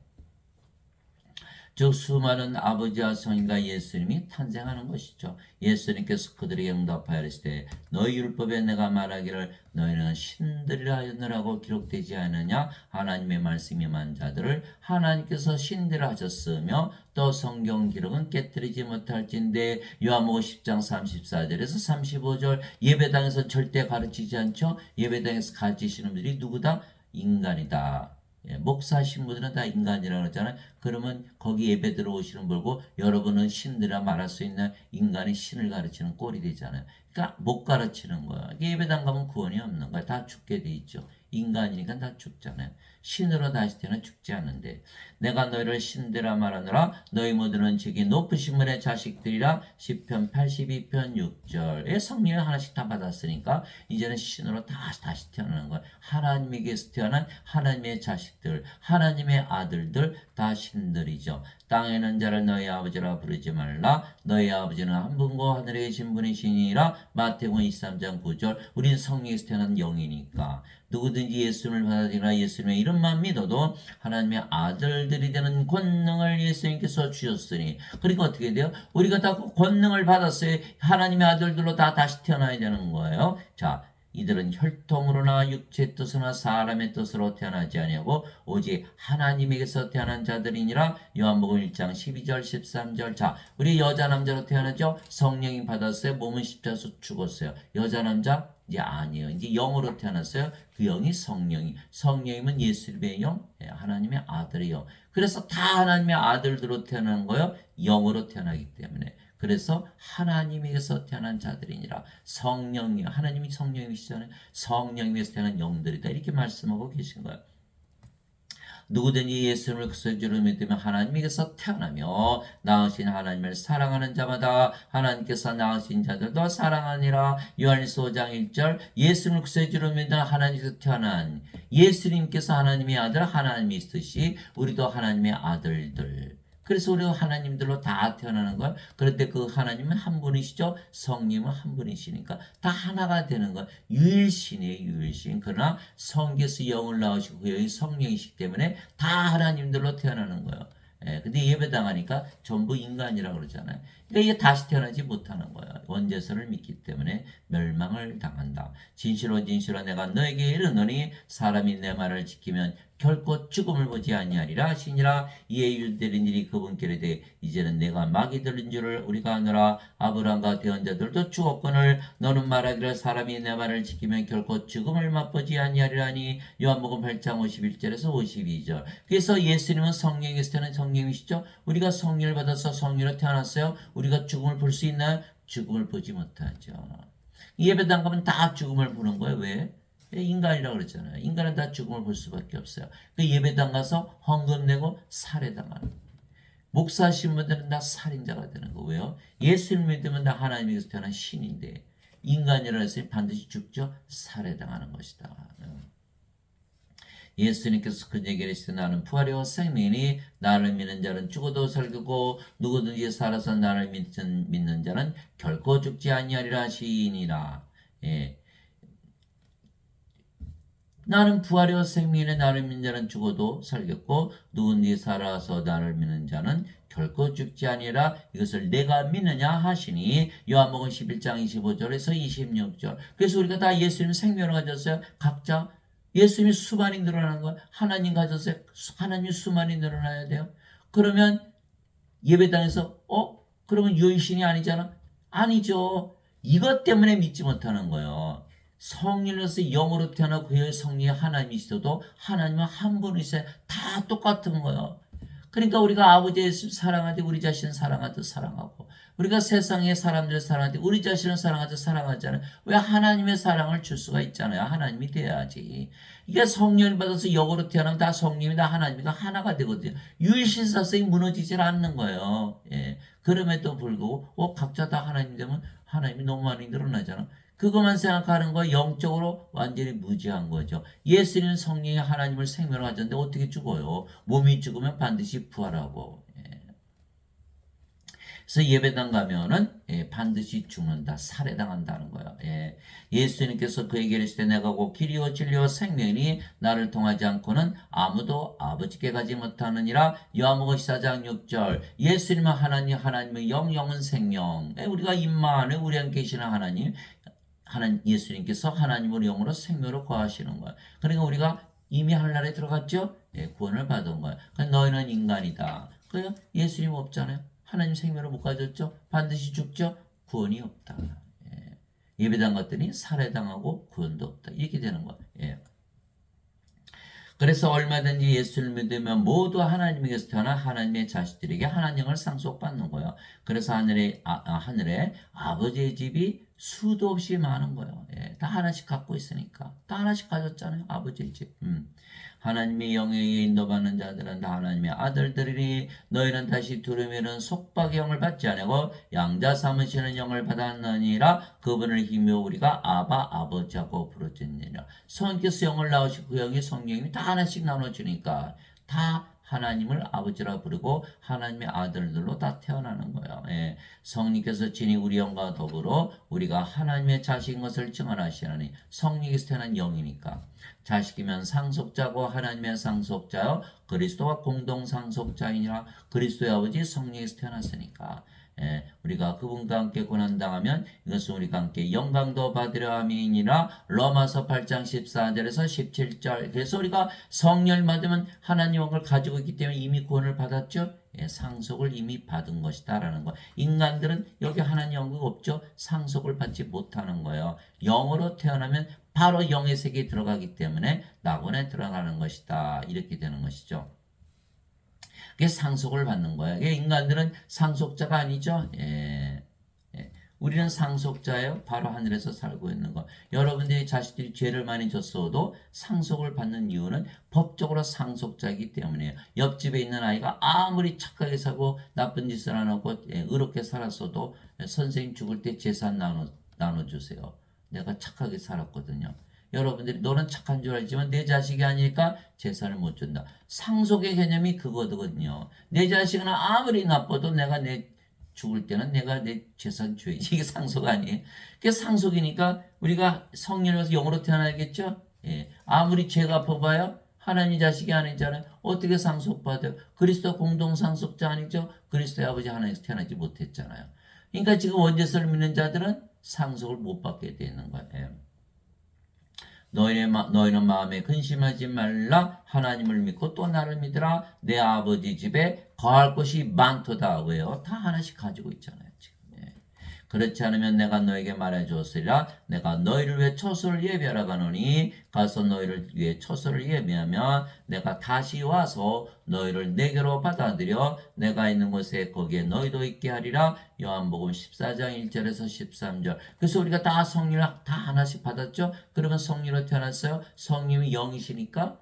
즉 수많은 아버지와 성인과 예수님이 탄생하는 것이죠. 예수님께서 그들에게 응답하여 이르시되 너희 율법에 내가 말하기를 너희는 신들이라 하였느라고 기록되지 않느냐. 하나님의 말씀이 임한 자들을 하나님께서 신들이라 하셨으며 또 성경 기록은 깨뜨리지 못할진대. 요한복음 10장 34절에서 35절. 예배당에서 절대 가르치지 않죠. 예배당에서 가르치시는 분들이 누구다? 인간이다. 목사 신부들은 다 인간이라고 그러잖아요. 그러면 거기 예배 들어오시는 분고 여러분은 신들이라 말할 수 있는 인간이 신을 가르치는 꼴이 되잖아요. 그러니까 못 가르치는 거야. 예배당 가면 구원이 없는 거야. 다 죽게 돼 있죠. 인간이니까 다 죽잖아요. 신으로 다시 태어나 죽지 않는데 내가 너희를 신들아 말하노라. 너희 모두는 즉이 높으신 분의 자식들이라. 시편 82편 6절에 성령을 하나씩 다 받았으니까 이제는 신으로 다시 태어나는 거예요. 하나님에게서 태어난 하나님의 자식들, 하나님의 아들들 다 신들이죠. 땅에 있는 자를 너희 아버지라 부르지 말라. 너희 아버지는 한 분고 하늘에 계신 분이시니라. 마태복음 23장 9절. 우리는 성령에서 태어난 영이니까 누구든지 예수님을 받아들이나 예수님의 이름만 믿어도 하나님의 아들들이 되는 권능을 예수님께서 주셨으니 그러니까 어떻게 돼요? 우리가 다 권능을 받았어요. 하나님의 아들들로 다 다시 태어나야 되는 거예요. 자, 이들은 혈통으로나 육체의 뜻으로나 사람의 뜻으로 태어나지 아니하고 오직 하나님에게서 태어난 자들이니라. 요한복음 1장 12절 13절. 자, 우리 여자 남자로 태어나죠. 성령이 받았어요. 몸은 십자가에서 죽었어요. 여자 남자 이제 아니에요. 이제 영으로 태어났어요. 그 영이 성령이면 예수님의 영, 하나님의 아들의 영. 그래서 다 하나님의 아들들로 태어나는 거예요. 영으로 태어나기 때문에. 그래서 하나님에게서 태어난 자들이니라. 성령이 하나님이 성령이시잖아요. 성령에서 태어난 영들이다. 이렇게 말씀하고 계신 거예요. 누구든지 예수님을 구세주로 믿으면 하나님에게서 태어나며 낳으신 하나님을 사랑하는 자마다 하나님께서 낳으신 자들도 사랑하니라. 요한일서 5장 1절. 예수님을 구세주로 믿는 하나님께서 태어난 예수님께서 하나님의 아들 하나님이 있듯이 우리도 하나님의 아들들. 그래서 우리가 하나님들로 다 태어나는 거예요. 그런데 그 하나님은 한 분이시죠. 성령은 한 분이시니까 다 하나가 되는 거예요. 유일신이에요. 유일신. 그러나 성경에서 영을 낳으시고 그 영이 성령이시기 때문에 다 하나님들로 태어나는 거예요. 근데 예배당하니까 전부 인간이라고 그러잖아요. 그러니까 이게 다시 태어나지 못하는 거예요. 원죄선을 믿기 때문에 멸망을 당한다. 진실로 내가 너에게 이르노니 사람이 내 말을 지키면 결코 죽음을 보지 아니하리라 하시니라. 이에 유대인들이 그분께 이르되 이제는 내가 마귀 들린 줄을 우리가 아노라. 아브라함과 대언자들도 죽었거늘 너는 말하기를 사람이 내 말을 지키면 결코 죽음을 맛보지 아니하리라니. 요한복음 8장 51절에서 52절. 그래서 예수님은 성령에서 태어난 성령이시죠. 우리가 성령을 받아서 성령으로 태어났어요. 우리가 죽음을 볼 수 있나요? 죽음을 보지 못하죠. 예배당 가면 다 죽음을 보는 거예요. 왜? 인간이라고 그랬잖아요. 인간은 다 죽음을 볼 수밖에 없어요. 그 예배당 가서 헌금 내고 살해당하는. 목사 신분들은 다 살인자가 되는 거. 왜요? 예수를 믿으면 다 하나님께서 태어난 신인데 인간이라는 것이 반드시 죽죠. 살해당하는 것이다. 예수님께서 그 얘기를 했을 때 나는 부활이요 생명이니 나를 믿는 자는 죽어도 살고 누구든지 살아서 나를 믿는 자는 결코 죽지 아니하리라 하시니라. 예. 나는 부활이요 생명이니 나를 믿는 자는 죽어도 살겠고 누구든지 살아서 나를 믿는 자는 결코 죽지 아니라 이것을 내가 믿느냐 하시니 요한복음 11장 25절에서 26절. 그래서 우리가 다 예수님 생명을 가졌어요. 각자 예수님이 수많이 늘어나는 거예요. 하나님 가졌어요. 하나님 수많이 늘어나야 돼요. 그러면 예배당에서 그러면 유일신이 아니잖아. 아니죠. 이것 때문에 믿지 못하는 거예요. 성령으로서 영으로 태어나 그의 성령이 하나님이시도 하나님은 한 분이세요. 다 똑같은 거예요. 그러니까 우리가 아버지 예수 사랑할 때 우리 자신을 사랑하듯 사랑하고 우리가 세상의 사람들을 사랑할 때 우리 자신을 사랑하듯 사랑하잖아요. 왜 하나님의 사랑을 줄 수가 있잖아요. 하나님이 돼야지. 이게 성령을 받아서 영으로 태어나면 다 성령이다 하나님이가 하나가 되거든요. 유일신사성이 무너지질 않는 거예요. 예. 그럼에도 불구하고 각자 다 하나님 되면 하나님이 너무 많이 늘어나잖아. 그것만 생각하는 거 영적으로 완전히 무지한 거죠. 예수님은 성령이 하나님을 생명을 가졌는데 어떻게 죽어요? 몸이 죽으면 반드시 부활하고. 그래서 예배당 가면은 반드시 죽는다, 살해당한다는 거예요. 예수님께서 그에게 이르시되 내가 곧 길이요 진리요 생명이니 나를 통하지 않고는 아무도 아버지께 가지 못하느니라. 요한복음 14장 6절. 예수님은 하나님, 하나님의 영은 생명. 우리가 임마 안에 우리 안에 계시는 하나님 예수님께서 하나님의 영으로 생명으로 거하시는 거예요. 그러니까 우리가 이미 하늘나라에 들어갔죠? 구원을 받은 거예요. 그러니까 너희는 인간이다. 그래요? 예수님 없잖아요. 하나님 생명을 못 가졌죠? 반드시 죽죠? 구원이 없다. 예배당 갔더니 살해당하고 구원도 없다. 이렇게 되는 거예요. 그래서 얼마든지 예수를 믿으면 모두 하나님에게서 태어난 하나님의 자식들에게 하나님을 상속받는 거예요. 그래서 하늘에 아버지의 집이 수도 없이 많은 거예요. 다 하나씩 갖고 있으니까. 다 하나씩 가졌잖아요. 아버지의 집. 하나님의 영에 인도받는 자들은 다 하나님의 아들들이니 너희는 다시 두루미는 속박의 영을 받지 아니하고 양자 삼으시는 영을 받았느니라. 그분을 힘여 우리가 아바 아버지하고 부르짖느니라. 성령께서 영을 나오시고 그 영이 성령님이 다 하나씩 나눠주니까 다 하나님을 아버지라 부르고 하나님의 아들들로 다 태어나는 거예요. 성령께서 친히 우리 영과 더불어 우리가 하나님의 자식인 것을 증언하시나니 성령께서 태어난 영이니까 자식이면 상속자고 하나님의 상속자요 그리스도와 공동 상속자이니라. 그리스도의 아버지 성령에서 태어났으니까 우리가 그분과 함께 고난당하면 이것은 우리가 함께 영광도 받으려 함이니라. 로마서 8장 14절에서 17절. 그래서 우리가 성령을 받으면 하나님 영을 가지고 있기 때문에 이미 구원을 받았죠. 상속을 이미 받은 것이다 라는 거. 인간들은 여기 하나님 영이 없죠. 상속을 받지 못하는 거예요. 영으로 태어나면 바로 영의 세계에 들어가기 때문에 낙원에 들어가는 것이다. 이렇게 되는 것이죠. 그게 상속을 받는 거예요. 인간들은 상속자가 아니죠. 우리는 상속자예요. 바로 하늘에서 살고 있는 거. 여러분들이 자식들이 죄를 많이 졌어도 상속을 받는 이유는 법적으로 상속자이기 때문이에요. 옆집에 있는 아이가 아무리 착하게 살고 나쁜 짓을 안 하고 의롭게 살았어도 선생님 죽을 때 재산 나눠주세요. 내가 착하게 살았거든요. 여러분들이 너는 착한 줄 알지만 내 자식이 아니니까 재산을 못 준다. 상속의 개념이 그거거든요. 내 자식은 아무리 나빠도 내가 죽을 때는 내가 내 재산 줘야지. 이게 상속 아니에요. 그게 상속이니까 우리가 성령으로서 영으로 태어나겠죠. 아무리 죄가 퍼봐요. 하나님 자식이 아니잖아요. 어떻게 상속받아요? 그리스도 공동 상속자 아니죠. 그리스도의 아버지 하나님에서 태어나지 못했잖아요. 그러니까 지금 원죄서를 믿는 자들은 상속을 못 받게 되는 거예요. 너희는 마음에 근심하지 말라. 하나님을 믿고 또 나를 믿으라. 내 아버지 집에 거할 곳이 많도다. 왜요? 다 하나씩 가지고 있잖아요. 지금. 그렇지 않으면 내가 너에게 말해 주었으리라. 내가 너희를 위해 처소를 예비하러 가노니 가서 너희를 위해 처소를 예비하면 내가 다시 와서 너희를 내게로 받아들여 내가 있는 곳에 거기에 너희도 있게 하리라. 요한복음 14장 1절에서 13절. 그래서 우리가 다 성령을 다 하나씩 받았죠. 그러면 성령으로 태어났어요. 성령이 영이시니까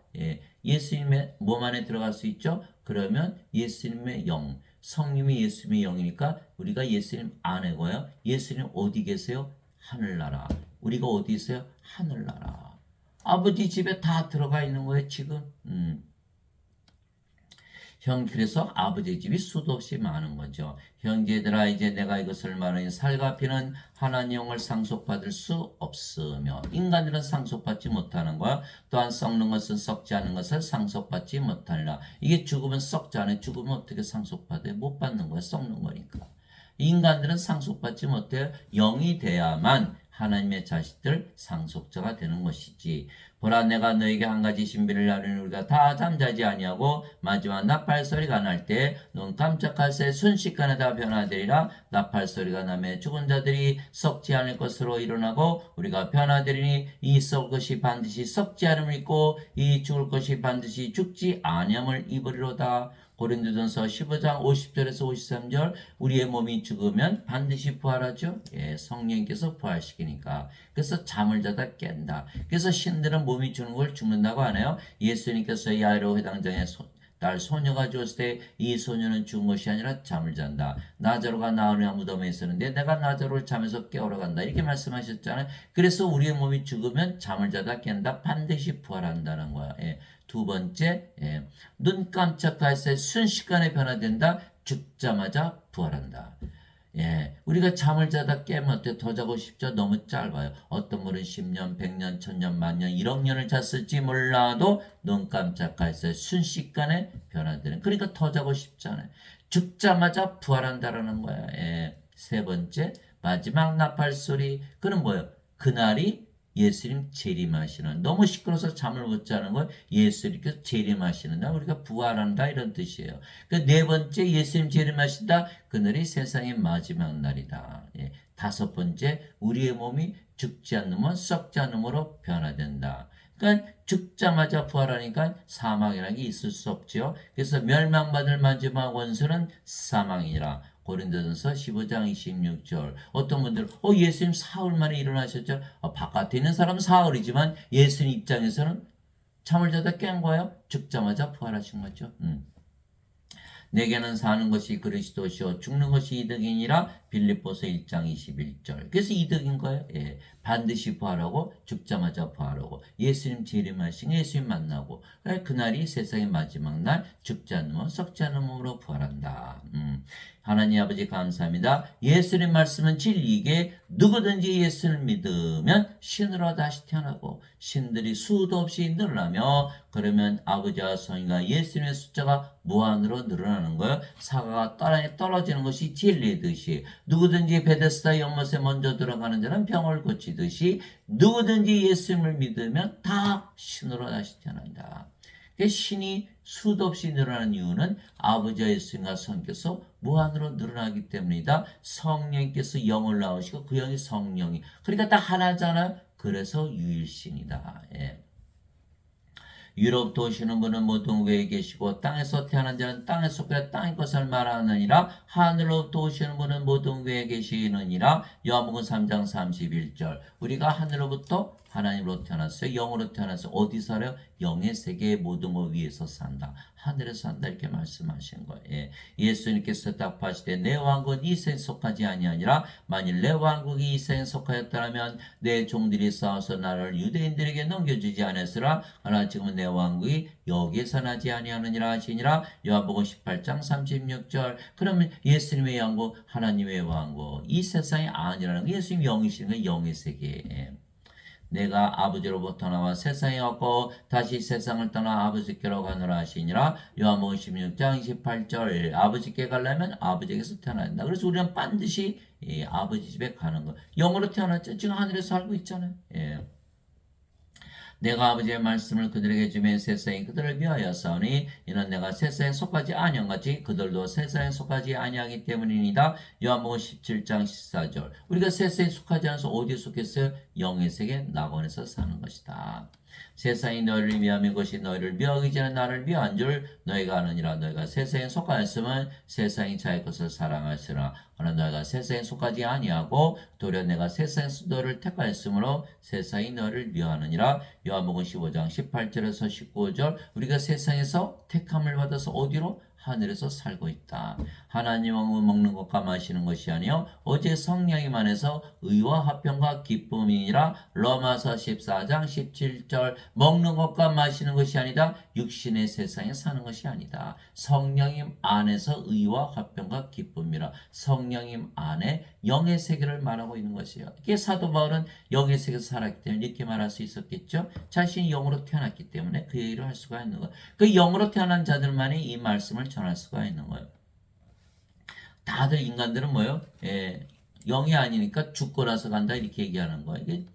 예수님의 몸 안에 들어갈 수 있죠. 그러면 예수님의 영, 성령이 예수님의 영이니까 우리가 예수님 안에고요. 예수님 어디 계세요? 하늘나라. 우리가 어디 있어요? 하늘나라. 아버지 집에 다 들어가 있는 거예요, 지금. 그래서 아버지 집이 수도 없이 많은 거죠. 형제들아, 이제 내가 이것을 말하니 살과 피는 하나님 영을 상속받을 수 없으며 인간들은 상속받지 못하는 거야. 또한 썩는 것은 썩지 않은 것을 상속받지 못하니라. 이게 죽으면 썩지 않아요. 죽으면 어떻게 상속받아요? 못 받는 거야. 썩는 거니까. 인간들은 상속받지 못해요. 영이 돼야만 하나님의 자식들 상속자가 되는 것이지. 보라, 내가 너에게 한 가지 신비를 하려니 우리가 다 잠자지 아니하고 마지막 나팔 소리가 날 때 눈 깜짝할 새 순식간에 다 변화되리라. 나팔 소리가 나매 죽은 자들이 썩지 않을 것으로 일어나고 우리가 변화되리니 이 썩을 것이 반드시 썩지 않음을 입고 이 죽을 것이 반드시 죽지 아니함을 입으리로다. 고린도전서 15장 50절에서 53절. 우리의 몸이 죽으면 반드시 부활하죠. 성령께서 부활시키니까. 그래서 잠을 자다 깬다. 그래서 신들은 몸이 죽는 걸 죽는다고 하네요. 예수님께서 야이로 회당장에 딸 소녀가 죽었을 때 이 소녀는 죽은 것이 아니라 잠을 잔다. 나자로가 나으냐 무덤에 있었는데 내가 나자로를 잠에서 깨우러 간다. 이렇게 말씀하셨잖아요. 그래서 우리의 몸이 죽으면 잠을 자다 깬다. 반드시 부활한다는 거야. 두 번째, 눈 깜짝할 새 순식간에 변화된다. 죽자마자 부활한다. 우리가 잠을 자다 깨면 어때? 더 자고 싶죠? 너무 짧아요. 어떤 분은 10년, 100년, 1000년, 만년, 1억 년을 잤을지 몰라도 눈 깜짝할 새 순식간에 변화되는. 그러니까 더 자고 싶잖아요. 죽자마자 부활한다라는 거야. 세 번째, 마지막 나팔 소리. 그는 뭐예요? 그날이 예수님 재림하시는, 너무 시끄러워서 잠을 못 자는 거 예수님께서 재림하시는 날, 우리가 부활한다 이런 뜻이에요. 그 네 번째, 예수님 재림하신다. 그날이 세상의 마지막 날이다. 다섯 번째, 우리의 몸이 죽지 않으면 썩지 않음으로 변화된다. 그러니까 죽자마자 부활하니까 사망이라는 게 있을 수 없죠. 그래서 멸망받을 마지막 원수는 사망이라. 고린도전서 15장 26절. 어떤 분들은 예수님 사흘 만에 일어나셨죠. 바깥에 있는 사람은 사흘이지만 예수님 입장에서는 잠을 자다 깬 거예요. 죽자마자 부활하신 거죠. 내게는 사는 것이 그리스도시요 죽는 것이 이득이니라. 빌립보서 1장 21절. 그래서 이득인 거예요. 반드시 부활하고 죽자마자 부활하고 예수님 재림하신 예수님 만나고 그날이 세상의 마지막 날, 죽지 않으면 썩지 않은 몸으로 부활한다. 하나님 아버지 감사합니다. 예수님 말씀은 진리이게 누구든지 예수를 믿으면 신으로 다시 태어나고 신들이 수도 없이 늘어나며, 그러면 아버지와 성령과 예수님의 숫자가 무한으로 늘어나는 거예요. 사과가 땅에 떨어지는 것이 진리듯이 누구든지 베데스다 연못에 먼저 들어가는 자는 병을 고치듯이 누구든지 예수님을 믿으면 다 신으로 다시 태어난다. 신이 수도 없이 늘어나는 이유는 아버지와 예수님과 성령께서 무한으로 늘어나기 때문이다. 성령께서 영을 낳으시고 그 영이 성령이, 그러니까 다 하나잖아요. 그래서 유일신이다. 유로부터 오시는 분은 모두 외에 계시고 땅에서 태어난 자는 땅에 속해 땅의 것을 말하느니라. 하늘로부터 오시는 분은 모두 외에 계시느니라. 요한복음 3장 31절. 우리가 하늘로부터 하나님으로 태어났어요. 영으로 태어나서 어디 살아요? 영의 세계의 모든 것 위에서 산다. 하늘에서 산다. 이렇게 말씀하신 거예요. 예수님께서 답하시되 내 왕국은 이 세상에 속하지 아니하니라. 만일 내 왕국이 이 세상에 속하였다면 내 종들이 싸워서 나를 유대인들에게 넘겨주지 않았으라. 그러나 지금은 내 왕국이 여기에서 나지 아니하느니라 하시니라. 요한복음 18장 36절. 그러면 예수님의 왕국, 하나님의 왕국, 이 세상이 아니라는 거, 예수님 영이시는 거, 영의 세계에. 내가 아버지로부터 나와 세상에 왔고 다시 세상을 떠나 아버지께로 가노라 하시니라. 요한복음 16장 28절. 아버지께 가려면 아버지에게서 태어나야 된다. 그래서 우리는 반드시 아버지 집에 가는 거. 영으로 태어났죠. 지금 하늘에서 살고 있잖아요. 내가 아버지의 말씀을 그들에게 주며 세상이 그들을 위하여 싸우니 이는 내가 세상에 속하지 아니한 같이 그들도 세상에 속하지 아니하기 때문이니이다. 요한복음 17장 14절. 우리가 세상에 속하지 않아서 어디에 속했어요? 영의 세계 낙원에서 사는 것이다. 세상이 너희를 위하면 것이 너희를 미워하기 전에 나를 위한 줄 너희가 아느니라. 너희가 세상에 속하였으면 세상이 자기 것을 사랑하시라. 그러나 너희가 세상에 속하지 아니하고 도리어 내가 세상에서 너를 택하였으므로 세상이 너를 미워하느니라. 요한복음 15장 18절에서 19절. 우리가 세상에서 택함을 받아서 어디로? 하늘에서 살고 있다. 하나님은 먹는 것과 마시는 것이 아니요 오직 성령이 만해서 의와 화평과 기쁨이니라. 로마서 14장 17절. 먹는 것과 마시는 것이 아니다. 육신의 세상에 사는 것이 아니다. 성령님 안에서 의와 화평과 기쁨이라. 성령님 안에 영의 세계를 말하고 있는 것이에요. 이게 사도 바울은 영의 세계에서 살았기 때문에 이렇게 말할 수 있었겠죠. 자신이 영으로 태어났기 때문에 그 얘기를 할 수가 있는 거예요. 그 영으로 태어난 자들만이 이 말씀을 전할 수가 있는 거예요. 다들 인간들은 뭐예요? 영이 아니니까 죽고 나서 간다 이렇게 얘기하는 거예요. 이게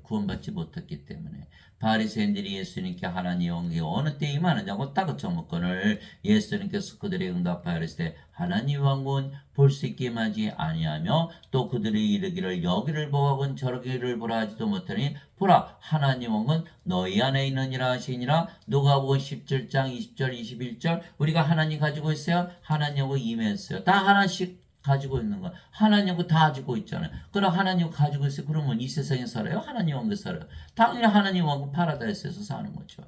구원받지 못했기 때문에. 바리새인들이 예수님께 하나님 영이 어느 때 임하느냐고 따긋정먹건을 예수님께서 그들의 응답하여 이르시되 하나님 왕국은 볼 수 있게 임하지 아니하며 또 그들이 이르기를 여기를 보아건 저기를 보라 하지도 못하니 보라 하나님 왕국은 너희 안에 있느니라 하시니라. 누가복음 17장 20절 21절. 우리가 하나님 가지고 있어요. 하나님하고 임했어요. 다 하나씩 가지고 있는 거. 하나님하고 다 가지고 있잖아요. 그럼 하나님 가지고 있어요. 그러면 이 세상에 살아요? 하나님 왕국에 살아요? 당연히 하나님 왕국 파라다이스에서 사는 거죠.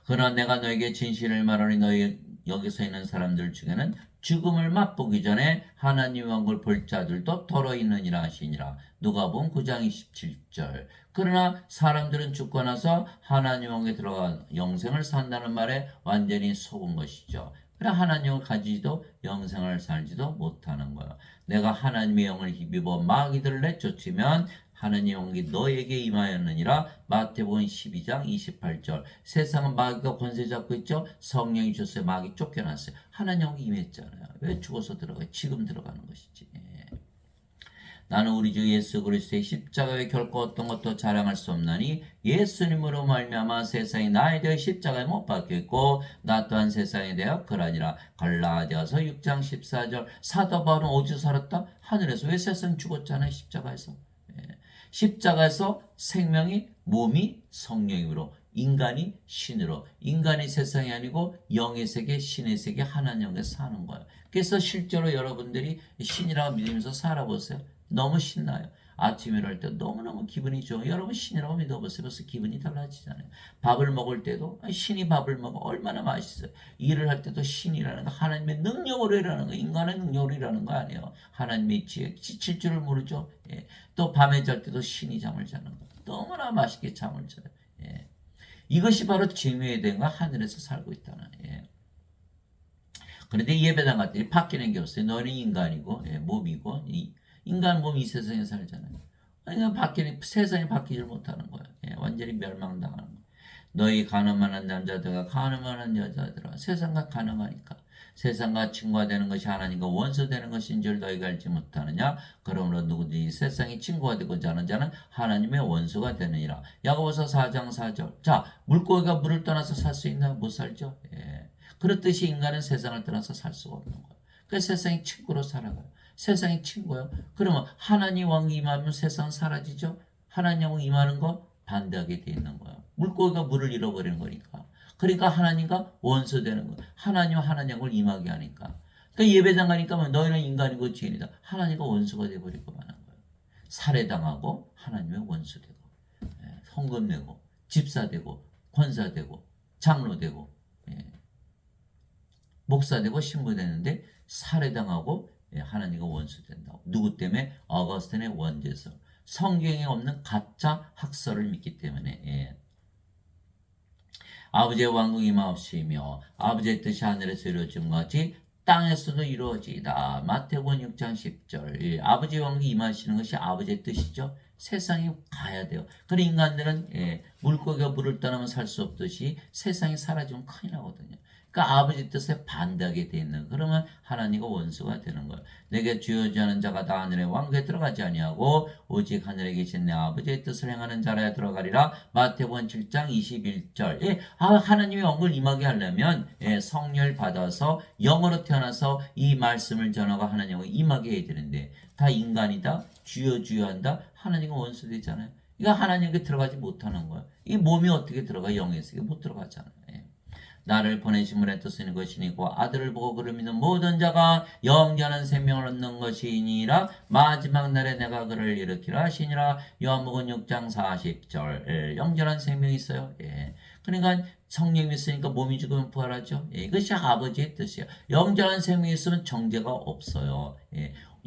그러나 내가 너에게 진실을 말하니 너희 여기서 있는 사람들 중에는 죽음을 맛보기 전에 하나님 왕국을 볼 자들도 더러 있느니라 하시니라. 누가복음 9장 27절. 그러나 사람들은 죽고 나서 하나님 왕국에 들어가 영생을 산다는 말에 완전히 속은 것이죠. 그래 하나님을 가지지도 영생을 살지도 못하는 거예요. 내가 하나님의 영을 힘입어 마귀들을 내쫓으면 하나님의 영이 너에게 임하였느니라. 마태복음 12장 28절. 세상은 마귀가 권세 잡고 있죠. 성령이 주셨어요. 마귀 쫓겨났어요. 하나님의 영이 임했잖아요. 왜 죽어서 들어가요? 지금 들어가는 것이지. 나는 우리 주 예수 그리스도의 십자가에 결코 어떤 것도 자랑할 수 없나니 예수님으로 말미암아 세상이 나에 대해 십자가에 못 박혀 있고 나 또한 세상에 대하여 그러니라. 갈라디아서 6장 14절. 사도 바울은 어디서 살았다? 하늘에서. 왜 세상 죽었잖아요. 십자가에서. 십자가에서 생명이 몸이 성령으로 인간이 신으로 인간이 세상이 아니고 영의 세계 신의 세계 하나님에 사는 거예요. 그래서 실제로 여러분들이 신이라고 믿으면서 살아보세요. 너무 신나요. 아침에 일어날 때 너무너무 기분이 좋아요. 여러분 신이라고 믿어보세요. 그래서 기분이 달라지잖아요. 밥을 먹을 때도 신이 밥을 먹어 얼마나 맛있어요. 일을 할 때도 신이라는 거 하나님의 능력으로 일하는 거 인간의 능력으로 일하는 거 아니에요. 하나님의 지혜 지칠 줄을 모르죠. 또 밤에 잘 때도 신이 잠을 자는 거 너무나 맛있게 잠을 자요. 이것이 바로 증거에 대한 거 하늘에서 살고 있다는. 그런데 예배당 같더니 바뀌는 게 없어요. 너는 인간이고 몸이고 인간 몸이 이 세상에 살잖아요. 그러니까 세상에 바뀌질 못하는 거예요. 완전히 멸망당하는 거예요. 너희 가늠하는 남자들과 가늠하는 여자들아 세상과 가늠하니까 세상과 친구가 되는 것이 하나님과 원수되는 것인 줄 너희가 알지 못하느냐. 그러므로 누구든지 세상이 친구가 되고자 하는 자는 하나님의 원수가 되느니라. 야고보서 4장 4절. 자, 물고기가 물을 떠나서 살 수 있나? 못 살죠. 그렇듯이 인간은 세상을 떠나서 살 수가 없는 거예요. 그래서 세상이 친구로 살아가요. 세상이 친구예요. 그러면 하나님 왕이 임하면 세상 사라지죠. 하나님 왕이 임하는 거 반대하게 돼 있는 거예요. 물고기가 물을 잃어버리는 거니까. 그러니까 하나님과 원수되는 거예요. 하나님을 임하게 하니까. 그러니까 예배당 가니까 뭐 너희는 인간이고 죄인이다. 하나님과 원수가 돼버리고 마는 거예요. 살해당하고 하나님의 원수되고 헌금 내고 집사되고 권사되고 장로되고 목사되고 신부되는데 살해당하고 하나님과 원수된다고. 누구 때문에? 어거스틴의 원죄설. 성경에 없는 가짜 학설을 믿기 때문에. 아버지의 왕국이 임하옵시며 아버지의 뜻이 하늘에서 이루어진 것 같이 땅에서도 이루어지이다. 마태복음 6장 10절. 아버지의 왕국이 임하시는 것이 아버지의 뜻이죠. 세상에 가야 돼요. 그런 인간들은 물고기가 물을 떠나면 살 수 없듯이 세상이 사라지면 큰일 나거든요. 그러니까 아버지 뜻에 반대하게 돼 있는, 그러면 하나님과 원수가 되는 거예요. 내게 주여지하는 자가 다 하늘의 왕국에 들어가지 아니하고 오직 하늘에 계신 내 아버지의 뜻을 행하는 자라야 들어가리라. 마태복음 7장 21절. 예, 하나님의 왕국을 임하게 하려면 성령을 받아서 영으로 태어나서 이 말씀을 전하고 하나님과 임하게 해야 되는데, 다 인간이다, 주여 한다, 하나님과 원수 되잖아요. 이거 하나님께 들어가지 못하는 거예요. 이 몸이 어떻게 들어가? 영에서 못 들어가잖아요. 나를 보내신 분의 뜻은 이것이니고 아들을 보고 그를 믿는 모든 자가 영원한 생명을 얻는 것이니라. 마지막 날에 내가 그를 일으키라 하시니라. 요한복음 6장 40절. 영원한 생명이 있어요. 그러니까 성령이 있으니까 몸이 죽으면 부활하죠. 이것이 아버지의 뜻이에요. 영원한 생명이 있으면 정죄가 없어요.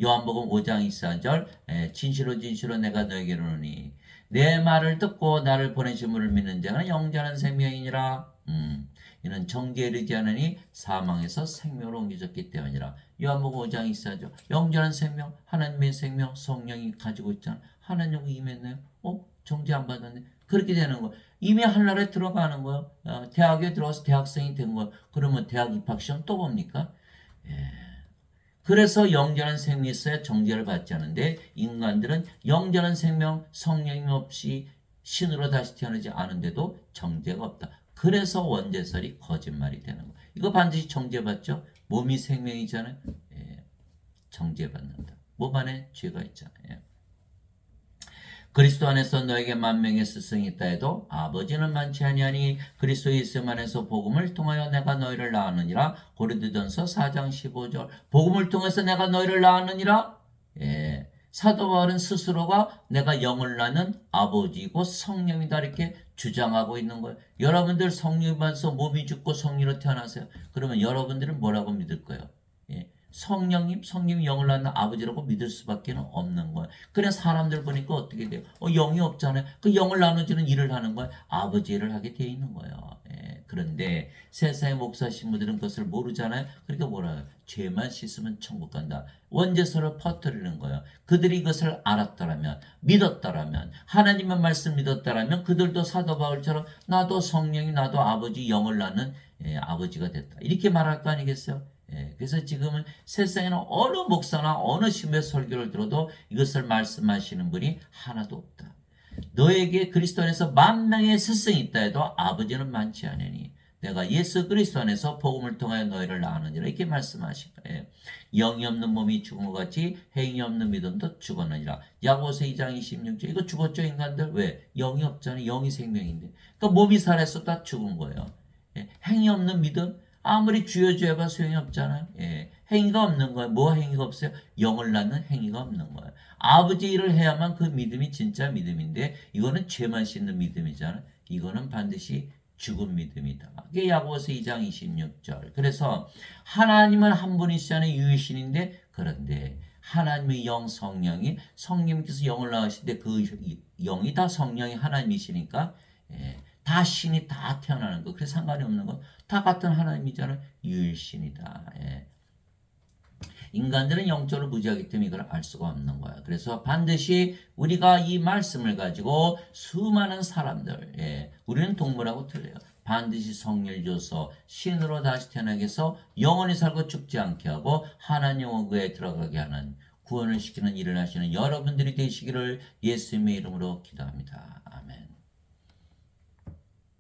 요한복음 5장 24절. 진실로 진실로 내가 너에게 이르노니 내 말을 듣고 나를 보내신 분을 믿는 자는 영원한 생명이니라. 이는 정죄에 이르지 않으니 사망에서 생명으로 옮겨졌기 때문이라. 요한복음 5장 24절. 영원한 생명, 하나님의 생명, 성령이 가지고 있잖아. 하나님과 임했네요. 정죄 안 받았네. 그렇게 되는 거. 이미 하늘에 들어가는 거예요. 대학에 들어가서 대학생이 된 거예요. 그러면 대학 입학시험 또 봅니까? 그래서 영원한 생명이 있어야 정죄를 받지 않은데, 인간들은 영원한 생명, 성령 없이 신으로 다시 태어나지 않은데도 정죄가 없다. 그래서 원죄설이 거짓말이 되는 거예요. 이거 반드시 정죄받죠? 몸이 생명이잖아요. 정죄받는다. 몸 안에 죄가 있잖아요. 그리스도 안에서 너에게 만명의 스승이 있다 해도 아버지는 많지 아니하니 그리스도 예수 안에서 복음을 통하여 내가 너희를 낳았느니라. 고린도전서 4장 15절. 복음을 통해서 내가 너희를 낳았느니라. 사도 바울은 스스로가 내가 영을 낳는 아버지고 성령이다 이렇게 주장하고 있는 거예요. 여러분들 성령 받아서 몸이 죽고 성령으로 태어나세요. 그러면 여러분들은 뭐라고 믿을 거예요? 성령이 영을 낳는 아버지라고 믿을 수밖에 없는 거예요. 그냥 사람들 보니까 어떻게 돼요? 영이 없잖아요. 그 영을 나눠주는 일을 하는 거예요. 아버지 일을 하게 돼 있는 거예요. 그런데 세상의 목사 신부들은 그것을 모르잖아요. 그러니까 뭐라 해요? 죄만 씻으면 천국 간다. 원죄설을 퍼뜨리는 거예요. 그들이 이것을 알았더라면, 믿었더라면, 하나님의 말씀 믿었더라면 그들도 사도 바울처럼 나도 성령이 나도 아버지 영을 낳는 아버지가 됐다. 이렇게 말할 거 아니겠어요? 그래서 지금은 세상에는 어느 목사나 어느 신부의 설교를 들어도 이것을 말씀하시는 분이 하나도 없다. 너에게 그리스도 안에서 만명의 스승이 있다 해도 아버지는 많지 않으니 내가 예수 그리스도 안에서 복음을 통하여 너희를 낳았느니라 이렇게 말씀하신 거예요. 영이 없는 몸이 죽은 것 같이 행이 없는 믿음도 죽었느니라. 야고보서 2장 26절. 이거 죽었죠 인간들? 왜? 영이 없잖아요. 영이 생명인데. 그러니까 몸이 살아서 다 죽은 거예요. 행이 없는 믿음? 아무리 주여주여봐 소용이 없잖아요. 행위가 없는 거예요. 뭐 행위가 없어요? 영을 낳는 행위가 없는 거예요. 아버지 일을 해야만 그 믿음이 진짜 믿음인데 이거는 죄만 씻는 믿음이잖아요. 이거는 반드시 죽은 믿음이다. 그게 야고보서 2장 26절. 그래서 하나님은 한 분이시잖아요. 유일신인데 그런데 하나님의 영 성령님께서 영을 낳으시는데 그 영이 다 성령이 하나님이시니까 다 신이 다 태어나는 거. 그래서 상관이 없는 거. 다 같은 하나님이잖아요. 유일신이다. 인간들은 영적으로 무지하기 때문에 이걸 알 수가 없는 거야. 그래서 반드시 우리가 이 말씀을 가지고 수많은 사람들, 우리는 동물하고 틀려요. 반드시 성령을 줘서 신으로 다시 태어나게 해서 영원히 살고 죽지 않게 하고 하나님 왕국에 들어가게 하는 구원을 시키는 일을 하시는 여러분들이 되시기를 예수님의 이름으로 기도합니다.